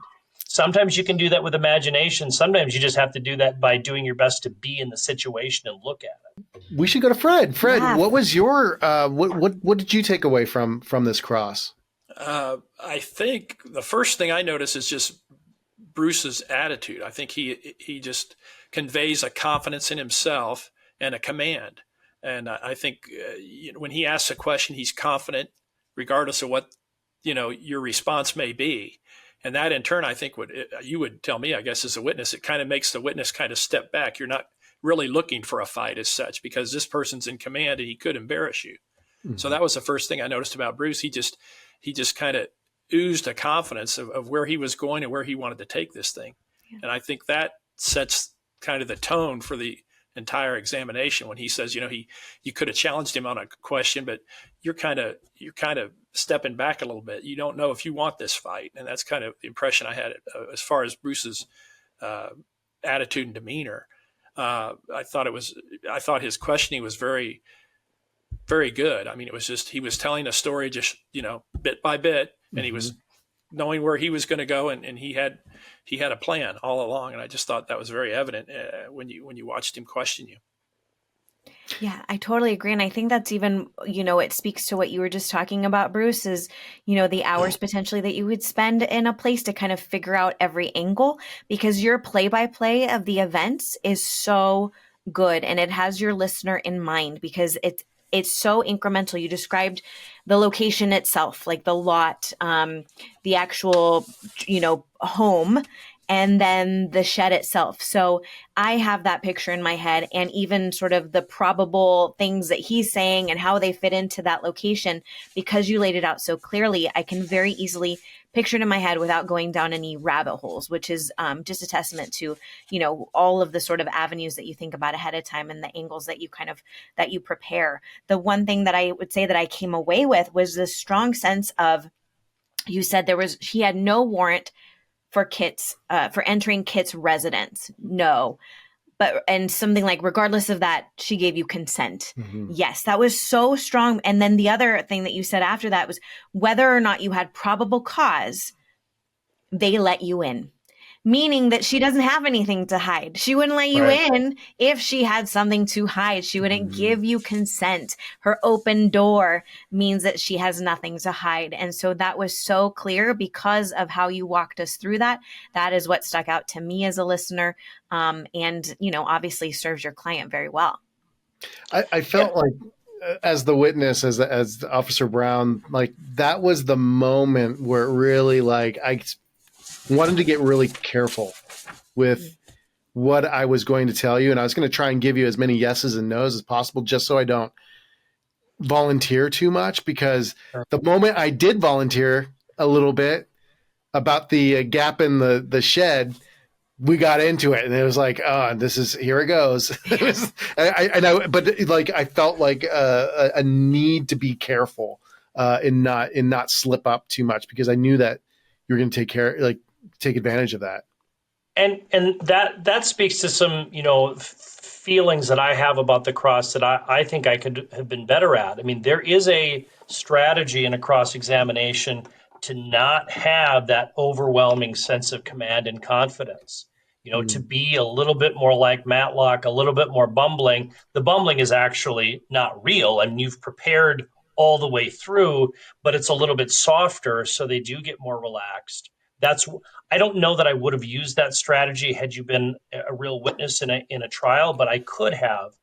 Sometimes you can do that with imagination. Sometimes you just have to do that by doing your best to be in the situation and look at it. We should go to Fred. Fred, Yeah. what was your what did you take away from this cross? I think the first thing I notice is just Bruce's attitude. I think he just conveys a confidence in himself and a command. And I think when he asks a question, he's confident, regardless of what your response may be. And that in turn, I think you would tell me, I guess, as a witness, it kind of makes the witness kind of step back. You're not really looking for a fight as such, because this person's in command and he could embarrass you. Mm-hmm. So that was the first thing I noticed about Bruce. He just kind of oozed a confidence of where he was going and where he wanted to take this thing. Yeah. And I think that sets kind of the tone for the entire examination when he says, you could have challenged him on a question, but you're kind of stepping back a little bit. You don't know if you want this fight. And that's kind of the impression I had as far as Bruce's attitude and demeanor. I thought his questioning was very, very good. I mean, it was just, he was telling a story just, bit by bit, and he was knowing where he was going to go. And he had a plan all along. And I just thought that was very evident when you watched him question you. Yeah, I totally agree. And I think that's even, it speaks to what you were just talking about, Bruce, is, the hours potentially that you would spend in a place to kind of figure out every angle, because your play-by-play of the events is so good and it has your listener in mind, because it's so incremental. You described the location itself, like the lot, the actual, home, and then the shed itself. So I have that picture in my head, and even sort of the probable things that he's saying and how they fit into that location. Because you laid it out so clearly, I can very easily picture it in my head without going down any rabbit holes, which is just a testament to, all of the sort of avenues that you think about ahead of time and the angles that you prepare. The one thing that I would say that I came away with was this strong sense of, you said he had no warrant for entering Kit's residence. No. And something like, regardless of that, she gave you consent. Mm-hmm. Yes, that was so strong. And then the other thing that you said after that was, whether or not you had probable cause, they let you in. Meaning that she doesn't have anything to hide. She wouldn't let you in if she had something to hide. She wouldn't give you consent. Her open door means that she has nothing to hide. And so that was so clear because of how you walked us through that. That is what stuck out to me as a listener. And, obviously serves your client very well. I felt like, as the witness, as Officer Brown, like that was the moment where it really, I wanted to get really careful with what I was going to tell you. And I was going to try and give you as many yeses and nos as possible, just so I don't volunteer too much, because the moment I did volunteer a little bit about the gap in the shed, we got into it, and it was like, oh, here it goes. I felt like a need to be careful and not slip up too much, because I knew that you're going to take advantage of that. And that speaks to some, feelings that I have about the cross that I think I could have been better at. I mean, there is a strategy in a cross-examination to not have that overwhelming sense of command and confidence, to be a little bit more like Matlock, a little bit more bumbling. The bumbling is actually not real. I mean, you've prepared all the way through, but it's a little bit softer, so they do get more relaxed. I don't know that I would have used that strategy had you been a real witness in a trial, but I could have.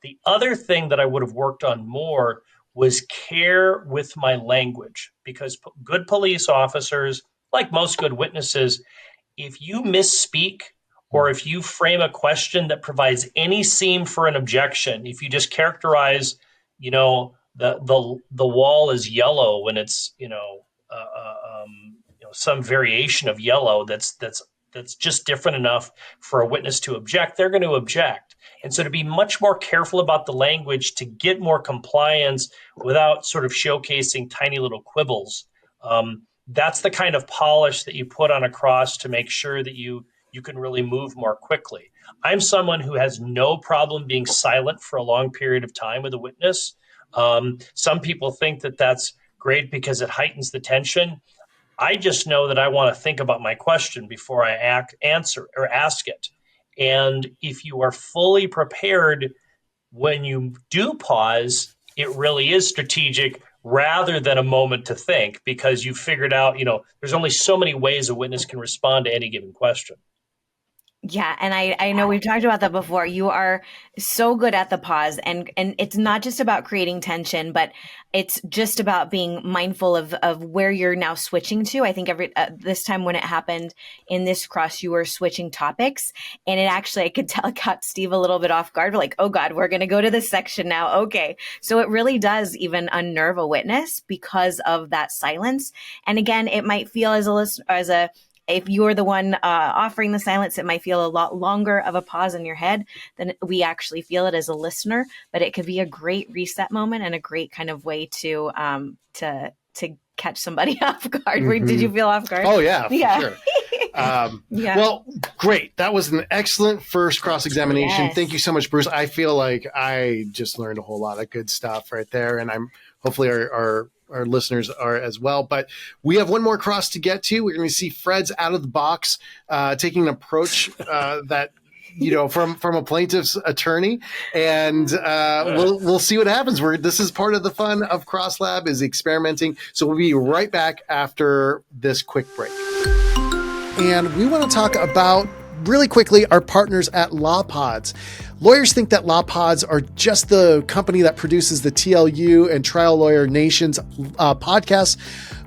The other thing that I would have worked on more was care with my language, because good police officers, like most good witnesses, if you misspeak or if you frame a question that provides any seam for an objection, if you just characterize, the wall is yellow when it's some variation of yellow that's just different enough for a witness to object, they're going to object. And so to be much more careful about the language to get more compliance without sort of showcasing tiny little quibbles. That's the kind of polish that you put on a cross to make sure that you can really move more quickly. I'm someone who has no problem being silent for a long period of time with a witness. Some people think that that's great because it heightens the tension. I just know that I want to think about my question before I answer or ask it. And if you are fully prepared when you do pause, it really is strategic rather than a moment to think, because you figured out, there's only so many ways a witness can respond to any given question. Yeah, and I know we've talked about that before. You are so good at the pause, and it's not just about creating tension, but it's just about being mindful of where you're now switching to. I think this time when it happened in this cross, you were switching topics, and it actually, I could tell, it caught Steve a little bit off guard. We're like, oh God, we're going to go to this section now. Okay, so it really does even unnerve a witness because of that silence. And again, it might feel as a listener, if you're the one offering the silence, it might feel a lot longer of a pause in your head than we actually feel it as a listener. But it could be a great reset moment and a great kind of way to catch somebody off guard. Mm-hmm. Did you feel off guard? Oh yeah, for sure. Yeah. Well, great. That was an excellent first cross-examination. Yes. Thank you so much, Bruce. I feel like I just learned a whole lot of good stuff right there, and I'm hopefully our listeners are as well. But we have one more cross to get to. We're going to see Fred's out of the box, taking an approach that from a plaintiff's attorney, and we'll see what happens. This is part of the fun of Cross Lab, is experimenting. So we'll be right back after this quick break. And we want to talk about, really quickly, our partners at LawPods. Lawyers think that LawPods are just the company that produces the TLU and Trial Lawyer Nation's podcasts,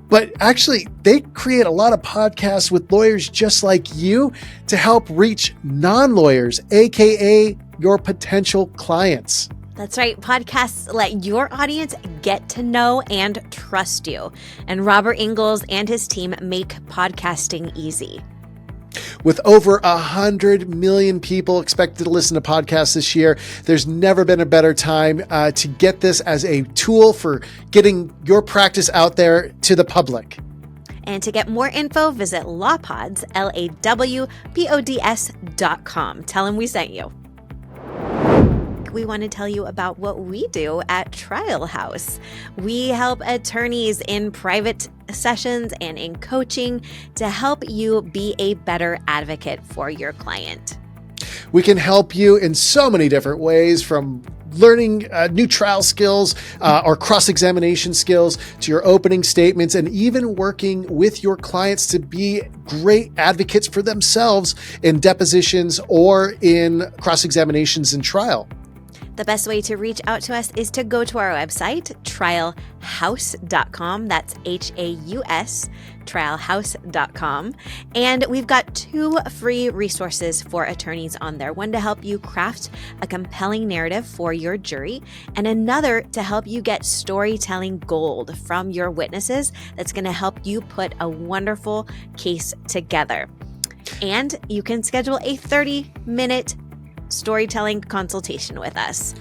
but actually they create a lot of podcasts with lawyers just like you to help reach non-lawyers, aka your potential clients. That's right. Podcasts let your audience get to know and trust you. And Robert Ingalls and his team make podcasting easy. With over 100 million people expected to listen to podcasts this year, there's never been a better time to get this as a tool for getting your practice out there to the public. And to get more info, visit lawpods, LAWPODS.com. Tell them we sent you. We want to tell you about what we do at Trial House. We help attorneys in private sessions and in coaching to help you be a better advocate for your client. We can help you in so many different ways, from learning new trial skills or cross-examination skills to your opening statements, and even working with your clients to be great advocates for themselves in depositions or in cross-examinations in trial. The best way to reach out to us is to go to our website, trialhouse.com. That's HAUS, trialhouse.com. And we've got 2 free resources for attorneys on there. One to help you craft a compelling narrative for your jury, and another to help you get storytelling gold from your witnesses that's going to help you put a wonderful case together. And you can schedule a 30-minute storytelling consultation with us.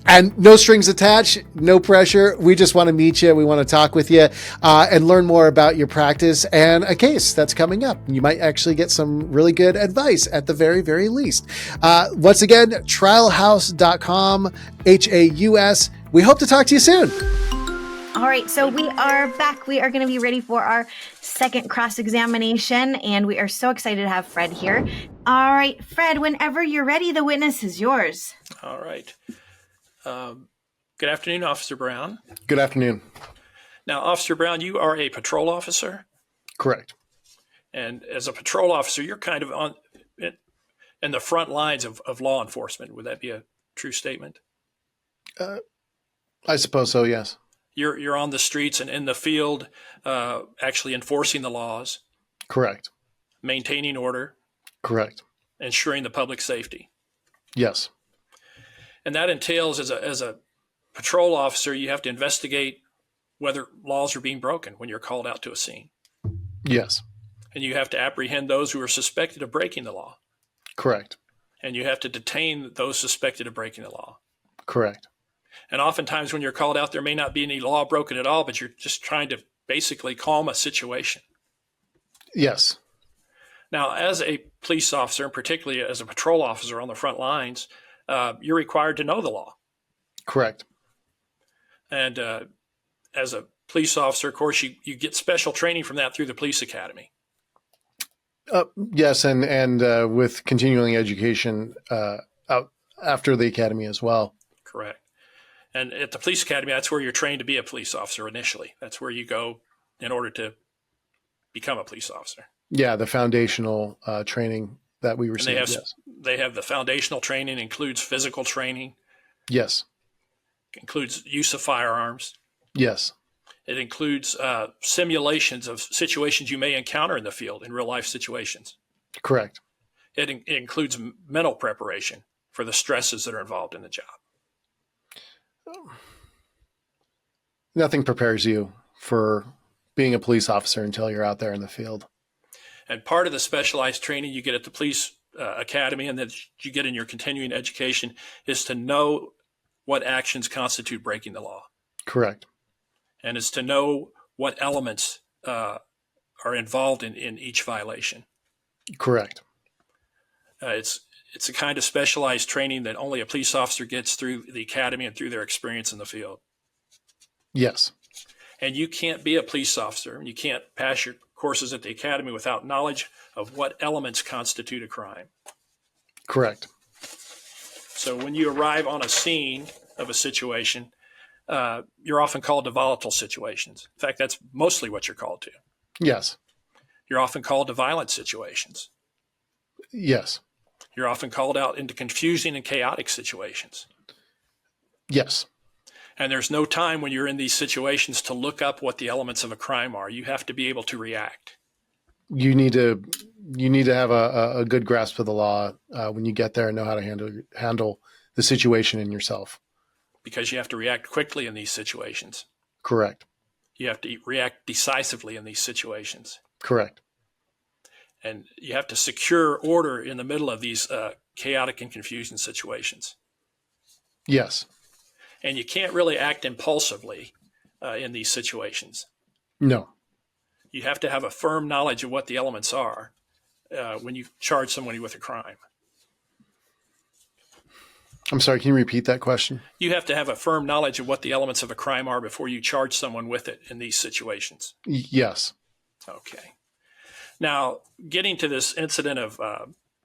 And no strings attached, no pressure. We just want to meet you. We want to talk with you and learn more about your practice and a case that's coming up. You might actually get some really good advice at the very, very least. Once again, trialhouse.com, HAUS. We hope to talk to you soon. All right, so we are back. We are going to be ready for our second cross-examination, and we are so excited to have Fred here. All right, Fred, whenever you're ready, the witness is yours. All right. Good afternoon, Officer Brown. Good afternoon. Now, Officer Brown, you are a patrol officer. Correct. And as a patrol officer, you're kind of in the front lines of law enforcement. Would that be a true statement? I suppose so, yes. You're on the streets and in the field, actually enforcing the laws. Correct. maintaining order, Correct. ensuring the public safety. Yes. And that entails, as a patrol officer, you have to investigate whether laws are being broken when you're called out to a scene. Yes. And you have to apprehend those who are suspected of breaking the law. Correct. And you have to detain those suspected of breaking the law. Correct. And oftentimes when you're called out, there may not be any law broken at all, but you're just trying to basically calm a situation. Yes. Now, as a police officer, and particularly as a patrol officer on the front lines, you're required to know the law. Correct. And as a police officer, of course, you get special training from that through the police academy. Yes, and with continuing education out after the academy as well. Correct. And at the police academy, that's where you're trained to be a police officer initially. That's where you go in order to become a police officer. Yeah, the foundational training that we received. They have the foundational training, includes physical training. Yes. Includes use of firearms. Yes. It includes simulations of situations you may encounter in the field in real life situations. Correct. It includes mental preparation for the stresses that are involved in the job. Nothing prepares you for being a police officer until you're out there in the field. And part of the specialized training you get at the police academy and that you get in your continuing education is to know what actions constitute breaking the law. Correct. And is to know what elements are involved in each violation. Correct. It's a kind of specialized training that only a police officer gets through the academy and through their experience in the field. Yes. And you can't be a police officer, and you can't pass your courses at the academy without knowledge of what elements constitute a crime. Correct. So when you arrive on a scene of a situation, you're often called to volatile situations. In fact, that's mostly what you're called to. Yes. You're often called to violent situations. Yes. You're often called out into confusing and chaotic situations. Yes. And there's no time when you're in these situations to look up what the elements of a crime are. You have to be able to react. You need to have a good grasp of the law when you get there and know how to handle the situation in yourself. Because you have to react quickly in these situations. Correct. You have to react decisively in these situations. Correct. And you have to secure order in the middle of these chaotic and confusing situations. Yes. And you can't really act impulsively in these situations. No. You have to have a firm knowledge of what the elements are when you charge somebody with a crime. I'm sorry, can you repeat that question? You have to have a firm knowledge of what the elements of a crime are before you charge someone with it in these situations. Yes. Okay. Now, getting to this incident of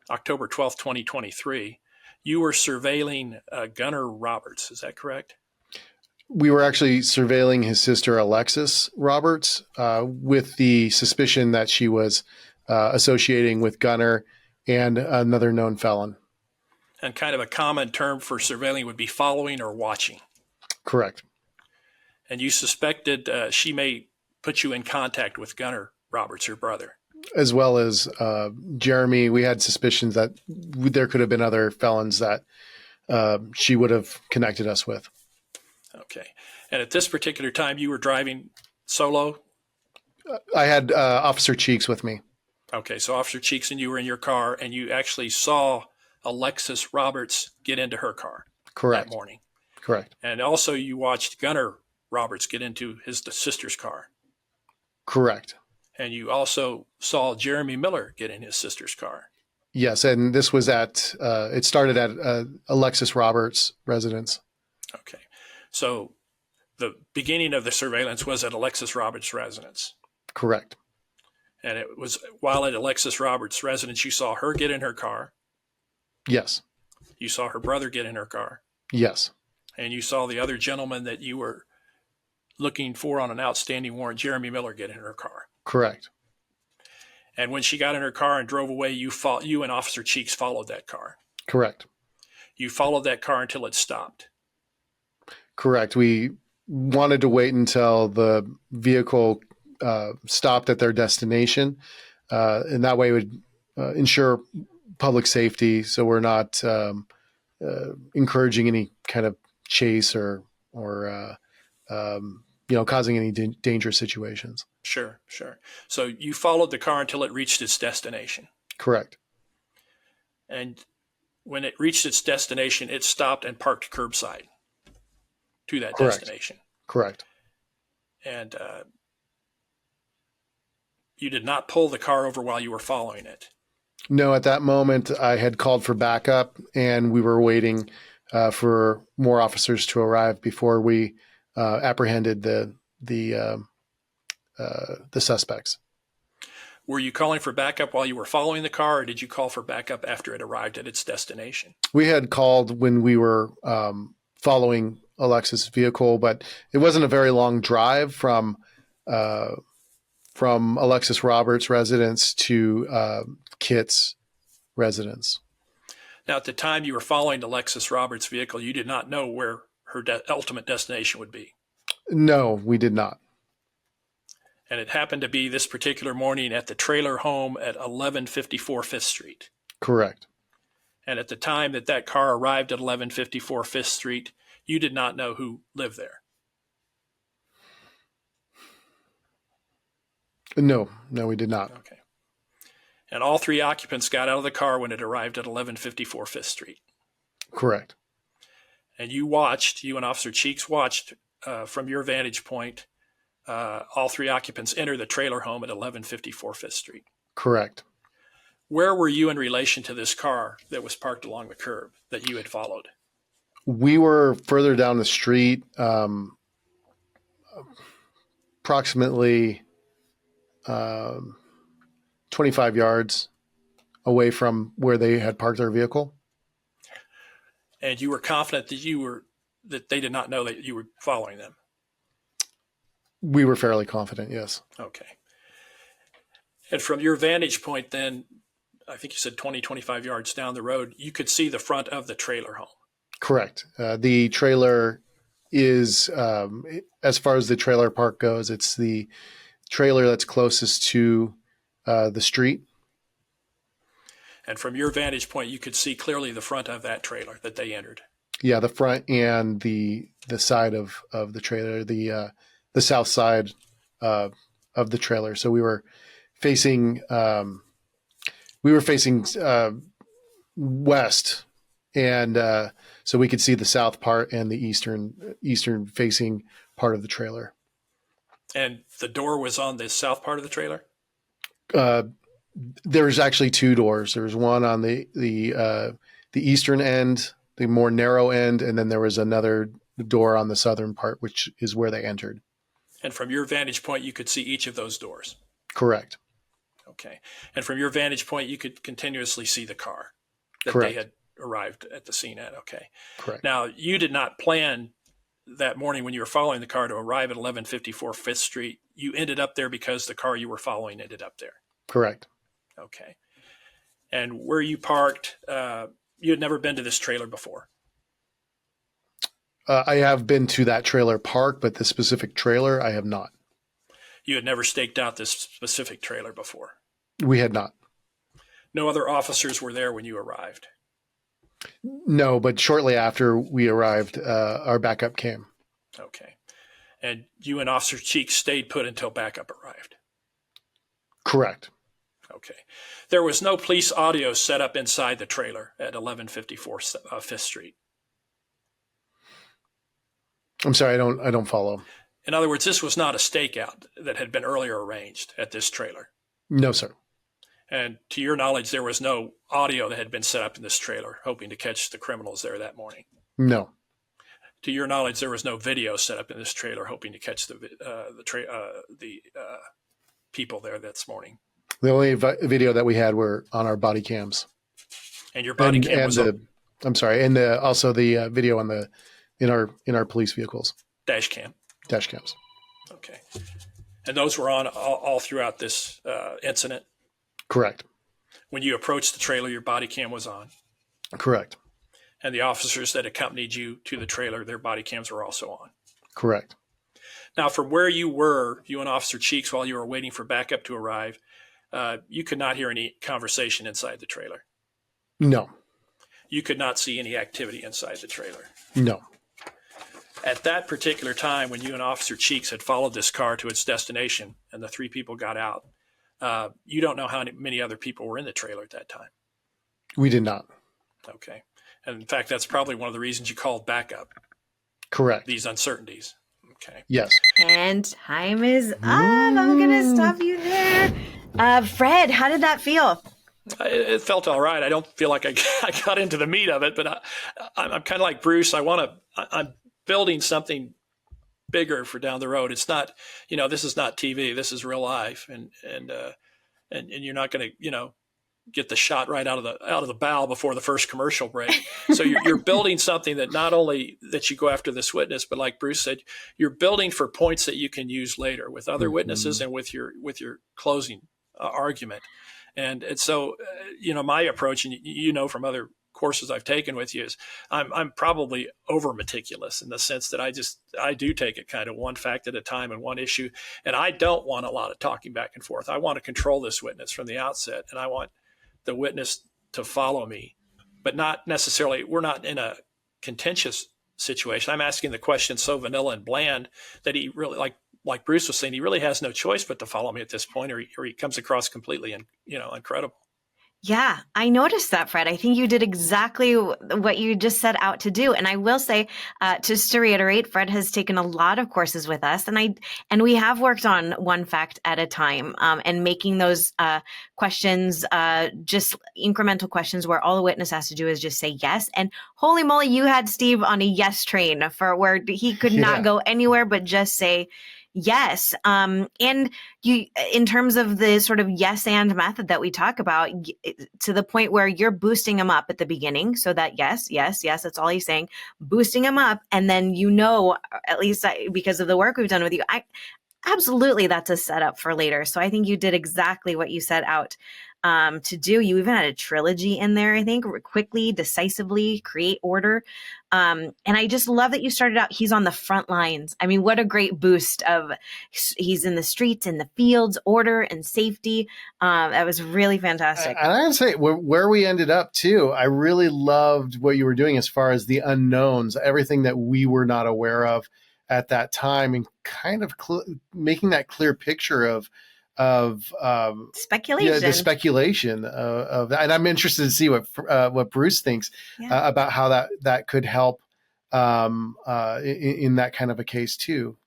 October 12th, 2023, you were surveilling Gunner Roberts. Is that correct? We were actually surveilling his sister, Alexis Roberts, with the suspicion that she was associating with Gunner and another known felon. And kind of a common term for surveilling would be following or watching. Correct. And you suspected she may put you in contact with Gunner Roberts, your brother. As well as Jeremy. We had suspicions that there could have been other felons that she would have connected us with. Okay. And at this particular time, you were driving solo? I had Officer Cheeks with me. Okay. So Officer Cheeks and you were in your car, and you actually saw Alexis Roberts get into her car. Correct. That morning. Correct. And also you watched Gunner Roberts get into his sister's car. Correct. And you also saw Jeremy Miller get in his sister's car. Yes, and this was it started at Alexis Roberts' residence. Okay. So the beginning of the surveillance was at Alexis Roberts' residence. Correct. And it was while at Alexis Roberts' residence, you saw her get in her car. Yes. You saw her brother get in her car. Yes. And you saw the other gentleman that you were looking for on an outstanding warrant, Jeremy Miller, get in her car. Correct. And when she got in her car and drove away, you and Officer Cheeks followed that car. Correct. You followed that car until it stopped. Correct. We wanted to wait until the vehicle stopped at their destination and that way it would ensure public safety. So we're not encouraging any kind of chase or causing any dangerous situations. Sure. So you followed the car until it reached its destination. Correct. And when it reached its destination, it stopped and parked curbside to that destination. Correct. And you did not pull the car over while you were following it. No, at that moment, I had called for backup, and we were waiting for more officers to arrive before we apprehended the suspects. Were you calling for backup while you were following the car, or did you call for backup after it arrived at its destination? We had called when we were following Alexis' vehicle, but it wasn't a very long drive from Alexis Roberts' residence to Kit's residence. Now, at the time you were following Alexis Roberts' vehicle, you did not know where her ultimate destination would be. No, we did not. And it happened to be this particular morning at the trailer home at 1154 Fifth Street. Correct. And at the time that car arrived at 1154 Fifth Street, you did not know who lived there. No, we did not. Okay. And all three occupants got out of the car when it arrived at 1154 Fifth Street. Correct. And you and Officer Cheeks watched from your vantage point, all three occupants enter the trailer home at 1154 Fifth Street. Correct. Where were you in relation to this car that was parked along the curb that you had followed? We were further down the street, approximately 25 yards away from where they had parked their vehicle. And you were confident that they did not know that you were following them? We were fairly confident, yes. Okay. And from your vantage point then, I think you said 25 yards down the road, you could see the front of the trailer home. Correct. The trailer is, as far as the trailer park goes, it's the trailer that's closest to the street. And from your vantage point, you could see clearly the front of that trailer that they entered. Yeah, the front and the side of the trailer, the south side of the trailer. So we were facing west, and so we could see the south part and the eastern facing part of the trailer. And the door was on the south part of the trailer? There's actually two doors. There was one on the eastern end, the more narrow end, and then there was another door on the southern part, which is where they entered. And from your vantage point, you could see each of those doors? Correct. Okay. And from your vantage point, you could continuously see the car that Correct. They had arrived at the scene at. Okay. Correct. Now, you did not plan that morning when you were following the car to arrive at 1154 Fifth Street. You ended up there because the car you were following ended up there. Correct. Okay. And where you parked, you had never been to this trailer before? I have been to that trailer park, but the specific trailer, I have not. You had never staked out this specific trailer before? We had not. No other officers were there when you arrived? No, but shortly after we arrived, our backup came. Okay. And you and Officer Cheeks stayed put until backup arrived? Correct. Okay. There was no police audio set up inside the trailer at 1154 Fifth Street? I'm sorry, I don't follow. In other words, this was not a stakeout that had been earlier arranged at this trailer? No, sir. And to your knowledge, there was no audio that had been set up in this trailer hoping to catch the criminals there that morning? No. To your knowledge, there was no video set up in this trailer hoping to catch the people there this morning? The only video that we had were on our body cams. And your body cam was I'm sorry, and also the video on in our police vehicles. Dash cam. Dash cams. Okay. And those were on all throughout this incident? Correct. When you approached the trailer, your body cam was on? Correct. And the officers that accompanied you to the trailer, their body cams were also on? Correct. Now, from where you were, you and Officer Cheeks, while you were waiting for backup to arrive, you could not hear any conversation inside the trailer. No. You could not see any activity inside the trailer. No. At that particular time, when you and Officer Cheeks had followed this car to its destination and the 3 people got out, you don't know how many other people were in the trailer at that time. We did not. Okay. And in fact, that's probably one of the reasons you called backup. Correct. These uncertainties. Okay. Yes. And time is up. I'm going to stop you there. Fred, how did that feel? It felt all right. I don't feel like I got into the meat of it, but I'm kind of like Bruce. I'm building something bigger for down the road. It's not, this is not TV. This is real life, and you're not going to, get the shot right out of the bow before the first commercial break. So you're building something that not only that you go after this witness, but like Bruce said, you're building for points that you can use later with other witnesses and with your closing argument. And so, my approach, and from other courses I've taken with you, is I'm probably over meticulous in the sense that I do take it kind of one fact at a time and one issue. And I don't want a lot of talking back and forth. I want to control this witness from the outset, and I want the witness to follow me, but not necessarily, we're not in a contentious situation. I'm asking the question so vanilla and bland that he really, like Bruce was saying, he really has no choice but to follow me at this point, or he comes across completely incredible. Yeah, I noticed that, Fred. I think you did exactly what you just set out to do. And I will say, just to reiterate, Fred has taken a lot of courses with us, and we have worked on one fact at a time, and making those questions just incremental questions where all the witness has to do is just say yes. And holy moly, you had Steve on a yes train for where he could not go anywhere but just say yes. And you, in terms of the sort of yes and method that we talk about, to the point where you're boosting him up at the beginning so that yes, that's all he's saying, boosting him up. And then, at least because of the work we've done with you, absolutely that's a setup for later. So I think you did exactly what you set out to do. You even had a trilogy in there, I think, quickly, decisively, create order. And I just love that you started out, he's on the front lines. I mean, what a great boost of he's in the streets, in the fields, order and safety. That was really fantastic. And I would say where we ended up too, I really loved what you were doing as far as the unknowns, everything that we were not aware of at that time, and kind of making that clear picture of speculation. Yeah, the speculation of that. And I'm interested to see what Bruce thinks about how that could help in that kind of a case too.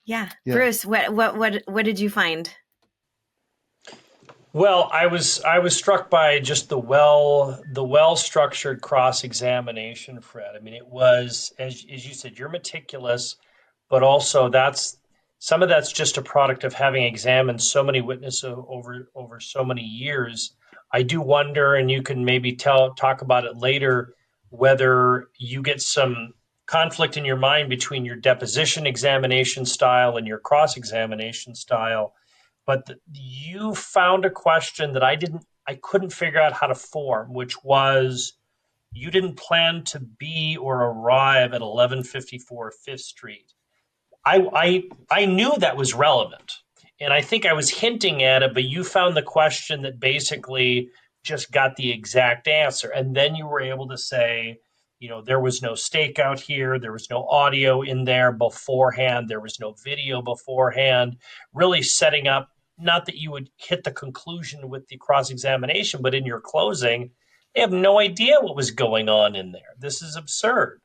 Yeah. Bruce, what did you find? Well, I was struck by just the well structured cross examination, Fred. I mean, it was, as you said, you're meticulous, but also some of that's just a product of having examined so many witnesses over so many years. I do wonder, and you can maybe talk about it later, whether you get some conflict in your mind between your deposition examination style and your cross-examination style. But you found a question that I couldn't figure out how to form, which was, you didn't plan to be or arrive at 1154 Fifth Street. I knew that was relevant, and I think I was hinting at it, but you found the question that basically just got the exact answer. And then you were able to say, there was no stakeout here. There was no audio in there beforehand. There was no video beforehand, really setting up, not that you would hit the conclusion with the cross-examination, but in your closing, they have no idea what was going on in there. This is absurd.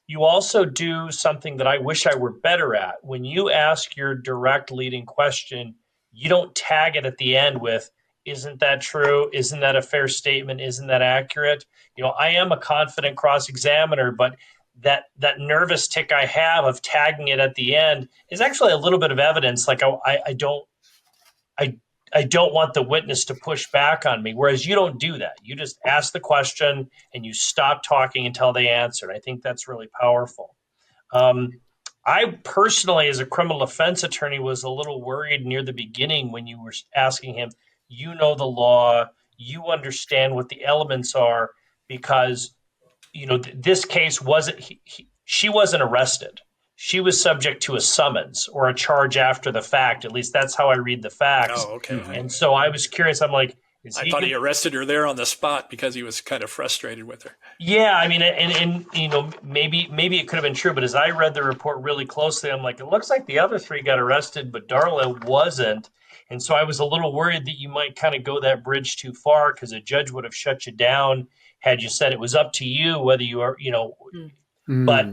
You also do something that I wish I were better at. When you ask your direct leading question, you don't tag it at the end with, isn't that true? Isn't that a fair statement? Isn't that accurate? I am a confident cross-examiner, but that nervous tick I have of tagging it at the end is actually a little bit of evidence. Like I don't want the witness to push back on me, whereas you don't do that. You just ask the question and you stop talking until they answer. I think that's really powerful. I personally, as a criminal defense attorney, was a little worried near the beginning when you were asking him, you know the law, you understand what the elements are, because, this case wasn't, she wasn't arrested. she was subject to a summons or a charge after the fact. At least that's how I read the facts. Oh, okay. And so I was curious. I'm like, is I he thought he arrested her there on the spot because he was kind of frustrated with her. Yeah, I mean, and maybe it could have been true, but as I read the report really closely, I'm like, it looks like the other three got arrested, but Darla wasn't. And so I was a little worried that you might kind of go that bridge too far because a judge would have shut you down had you said it was up to you whether you are, But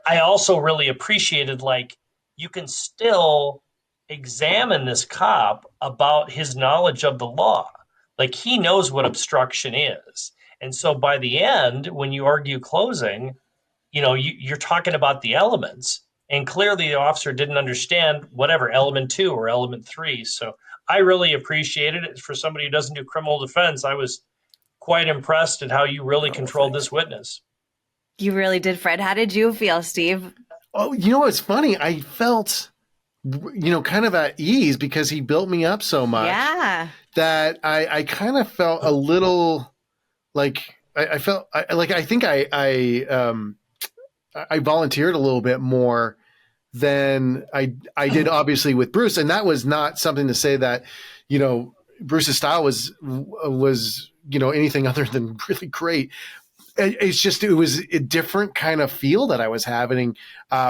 I also really appreciated, like, you can still examine this cop about his knowledge of the law. Like, he knows what obstruction is. And so by the end, when you argue closing, you're talking about the elements. And clearly the officer didn't understand whatever element 2 or element 3. So I really appreciated it. For somebody who doesn't do criminal defense, I was quite impressed at how you really controlled this witness. You really did, Fred. How did you feel, Steve? Oh, what's funny? I felt, kind of at ease because he built me up so much that I kind of felt a little like I felt like I think I volunteered a little bit more than I did obviously with Bruce, and that was not something to say that Bruce's style was anything other than really great. It's just it was a different kind of feel that I was having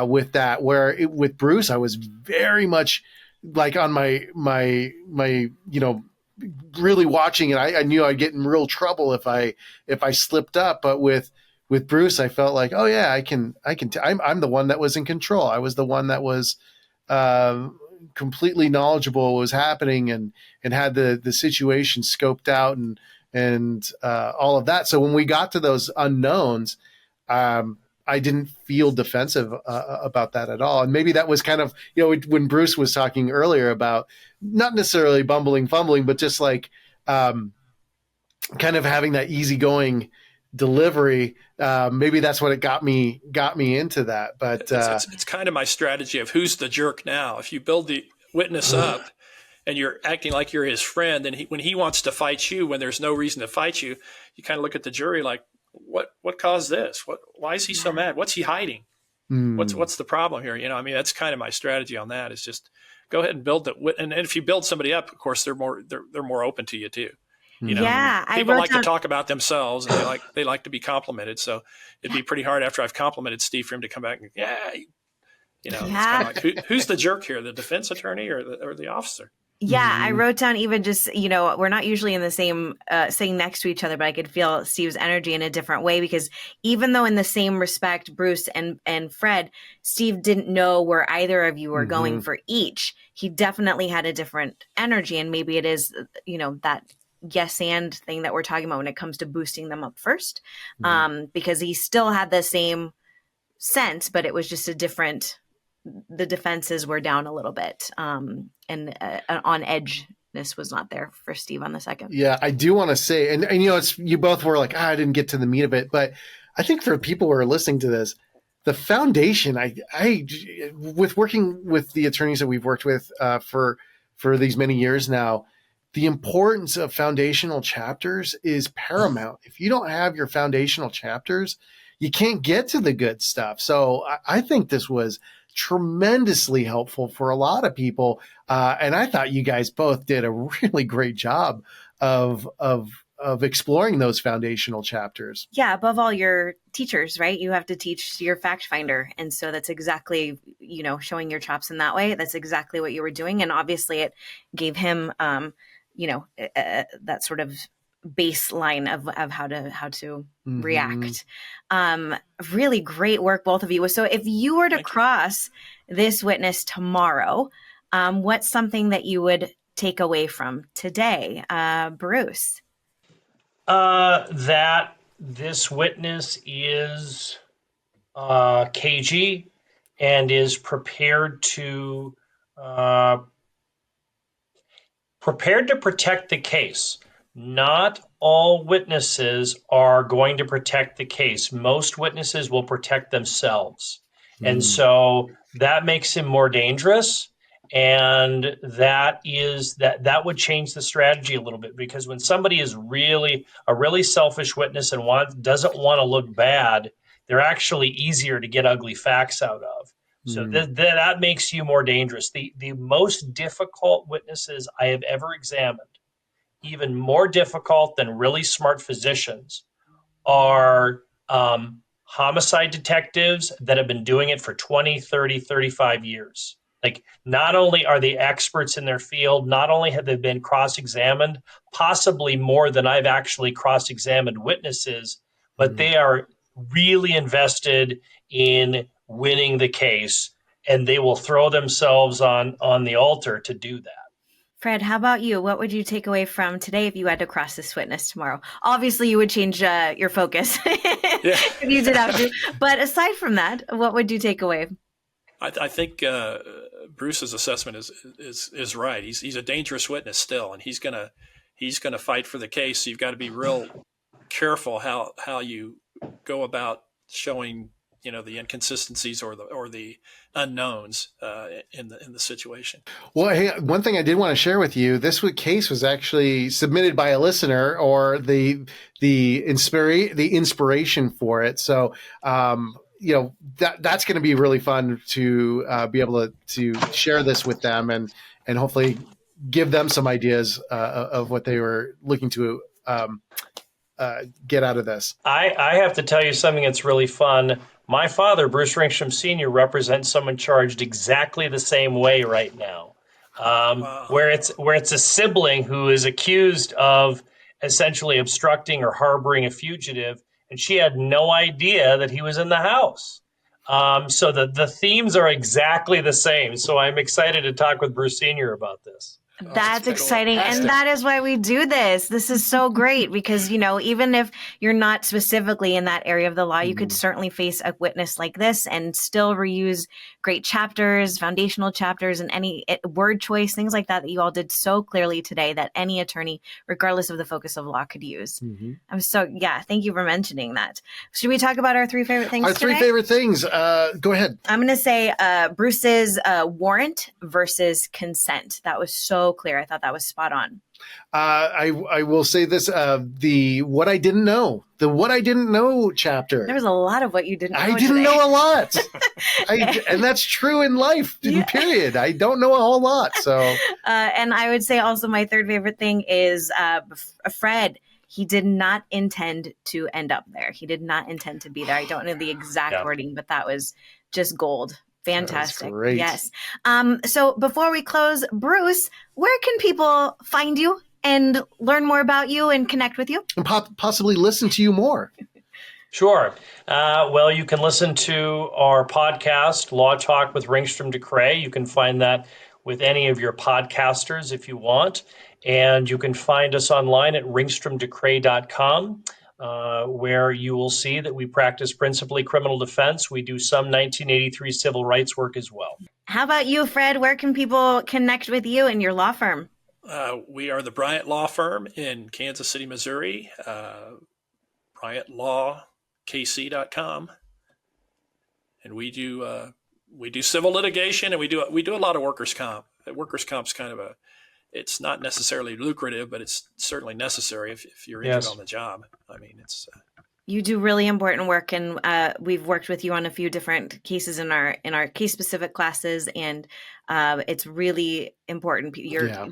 with that. With Bruce, I was very much like on my really watching it. I knew I'd get in real trouble if I slipped up. But with Bruce, I felt like, oh yeah, I'm the one that was in control. I was the one that was completely knowledgeable what was happening and had the situation scoped out and all of that. So when we got to those unknowns, I didn't feel defensive about that at all. And maybe that was kind of, when Bruce was talking earlier about not necessarily fumbling, but just like kind of having that easygoing delivery. Maybe that's what it got me into that. But it's kind of my strategy of who's the jerk now. If you build the witness up and you're acting like you're his friend, and when he wants to fight you, when there's no reason to fight you, you kind of look at the jury like, what caused this? Why is he so mad? What's he hiding? What's the problem here? That's kind of my strategy on that, is just go ahead and build it. And if you build somebody up, of course, they're more open to you too. People like to talk about themselves, and they like to be complimented. So it'd be pretty hard after I've complimented Steve for him to come back and it's kind of like, who's the jerk here, the defense attorney or the officer? Yeah, I wrote down even just, we're not usually in the same, sitting next to each other, but I could feel Steve's energy in a different way, because even though in the same respect, Bruce and Fred, Steve didn't know where either of you were going for each. He definitely had a different energy. And maybe it is, that yes and thing that we're talking about when it comes to boosting them up first, because he still had the same sense, but it was just the defenses were down a little bit. And on edgeness was not there for Steve on the second. Yeah, I do want to say, and you both were like, I didn't get to the meat of it, but I think for people who are listening to this, the foundation, I with working with the attorneys that we've worked with for these many years now, the importance of foundational chapters is paramount. If you don't have your foundational chapters, you can't get to the good stuff. So I think this was tremendously helpful for a lot of people. And I thought you guys both did a really great job of exploring those foundational chapters. Yeah. Above all, your teachers, right? You have to teach your fact finder. And so that's exactly, showing your chops in that way. That's exactly what you were doing. And obviously it gave him, that sort of baseline of how to react. Really great work, both of you. So if you were to cross this witness tomorrow, what's something that you would take away from today? Bruce? That this witness is cagey and is prepared to protect the case. Not all witnesses are going to protect the case. Most witnesses will protect themselves. And so that makes him more dangerous. And that would change the strategy a little bit, because when somebody is really a really selfish witness and doesn't want to look bad, they're actually easier to get ugly facts out of. So that makes you more dangerous. The most difficult witnesses I have ever examined, even more difficult than really smart physicians, are homicide detectives that have been doing it for 20, 30, 35 years. Like, not only are they experts in their field, not only have they been cross-examined, possibly more than I've actually cross-examined witnesses, but they are really invested in winning the case, and they will throw themselves on the altar to do that. Fred, how about you? What would you take away from today if you had to cross this witness tomorrow? Obviously, you would change your focus if you did have to. But aside from that, what would you take away? I think Bruce's assessment is right. He's a dangerous witness still, and he's gonna fight for the case. So you've got to be real careful how you go about showing the inconsistencies or the unknowns in the situation. Well, hey, one thing I did want to share with you: this case was actually submitted by a listener, or the inspiration for it. So, that's going to be really fun to be able to share this with them and hopefully give them some ideas of what they were looking to get out of this. I have to tell you something that's really fun. My father, Bruce Ringstrom Sr., represents someone charged exactly the same way right now, where it's a sibling who is accused of essentially obstructing or harboring a fugitive, and she had no idea that he was in the house. So the themes are exactly the same. So I'm excited to talk with Bruce Sr. about this. That's exciting. And that is why we do this. This is so great because, even if you're not specifically in that area of the law, you could certainly face a witness like this and still reuse great chapters, foundational chapters, and any word choice, things like that you all did so clearly today that any attorney, regardless of the focus of law, could use. Thank you for mentioning that. Should we talk about our three favorite things today? Our three favorite things. Go ahead. I'm going to say Bruce's warrant versus consent. That was so clear. I thought that was spot on. I will say this, the what I didn't know chapter. There was a lot of what you didn't know. I didn't know a lot. And that's true in life, period. I don't know a whole lot. So, and I would say also my third favorite thing is Fred. He did not intend to end up there. He did not intend to be there. I don't know the exact wording, but that was just gold. Fantastic. Great. Yes. So before we close, Bruce, where can people find you and learn more about you and connect with you? And possibly listen to you more. Sure. Well, you can listen to our podcast, Law Talk with Ringstrom DeCray. You can find that with any of your podcasters if you want. And you can find us online at ringstromdecray.com. Where you will see that we practice principally criminal defense. We do some 1983 civil rights work as well. How about you, Fred? Where can people connect with you and your law firm? We are the Bryant Law Firm in Kansas City, Missouri, BryantLawKC.com. And we do civil litigation, and we do a lot of workers' comp. Workers' comp's kind of it's not necessarily lucrative, but it's certainly necessary if you're injured on the job. I mean, it's you do really important work, and we've worked with you on a few different cases in our case specific classes, and it's really important.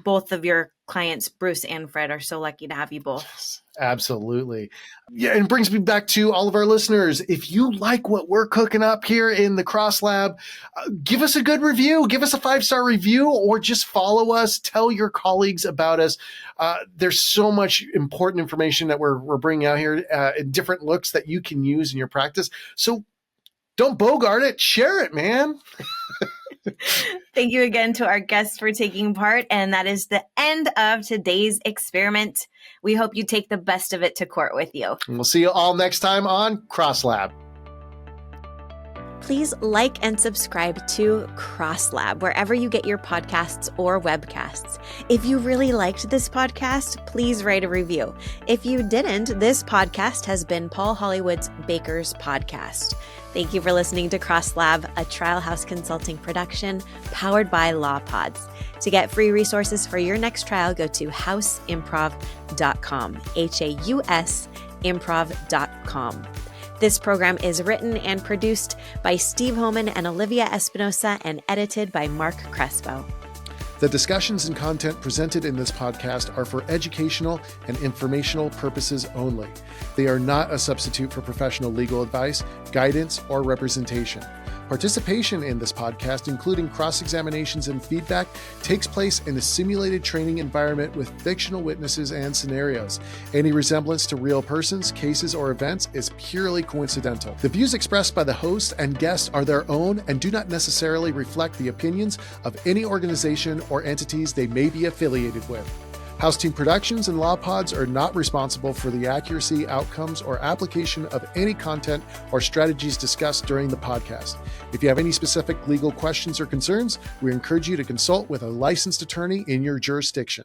Both of your clients, Bruce and Fred, are so lucky to have you both. Yes, absolutely. Yeah, and it brings me back to all of our listeners. If you like what we're cooking up here in the Cross Lab, give us a good review, give us a 5-star review, or just follow us. Tell your colleagues about us. There's so much important information that we're bringing out here, different looks that you can use in your practice. So don't bogart it. Share it, man. Thank you again to our guests for taking part. And that is the end of today's experiment. We hope you take the best of it to court with you. And we'll see you all next time on Cross Lab. Please like and subscribe to Cross Lab wherever you get your podcasts or webcasts. If you really liked this podcast, please write a review. If you didn't, this podcast has been Paul Hollywood's Baker's Podcast. Thank you for listening to Cross Lab, a Trial House Consulting production powered by Law Pods. To get free resources for your next trial, go to houseimprov.com, HAUS improv.com. This program is written and produced by Steve Hohman and Olivia Espinosa and edited by Mark Crespo. The discussions and content presented in this podcast are for educational and informational purposes only. They are not a substitute for professional legal advice, guidance, or representation. Participation in this podcast, including cross-examinations and feedback, takes place in a simulated training environment with fictional witnesses and scenarios. Any resemblance to real persons, cases, or events is purely coincidental. The views expressed by the host and guests are their own and do not necessarily reflect the opinions of any organization or entities they may be affiliated with. House Team Productions and Law Pods are not responsible for the accuracy, outcomes, or application of any content or strategies discussed during the podcast. If you have any specific legal questions or concerns, we encourage you to consult with a licensed attorney in your jurisdiction.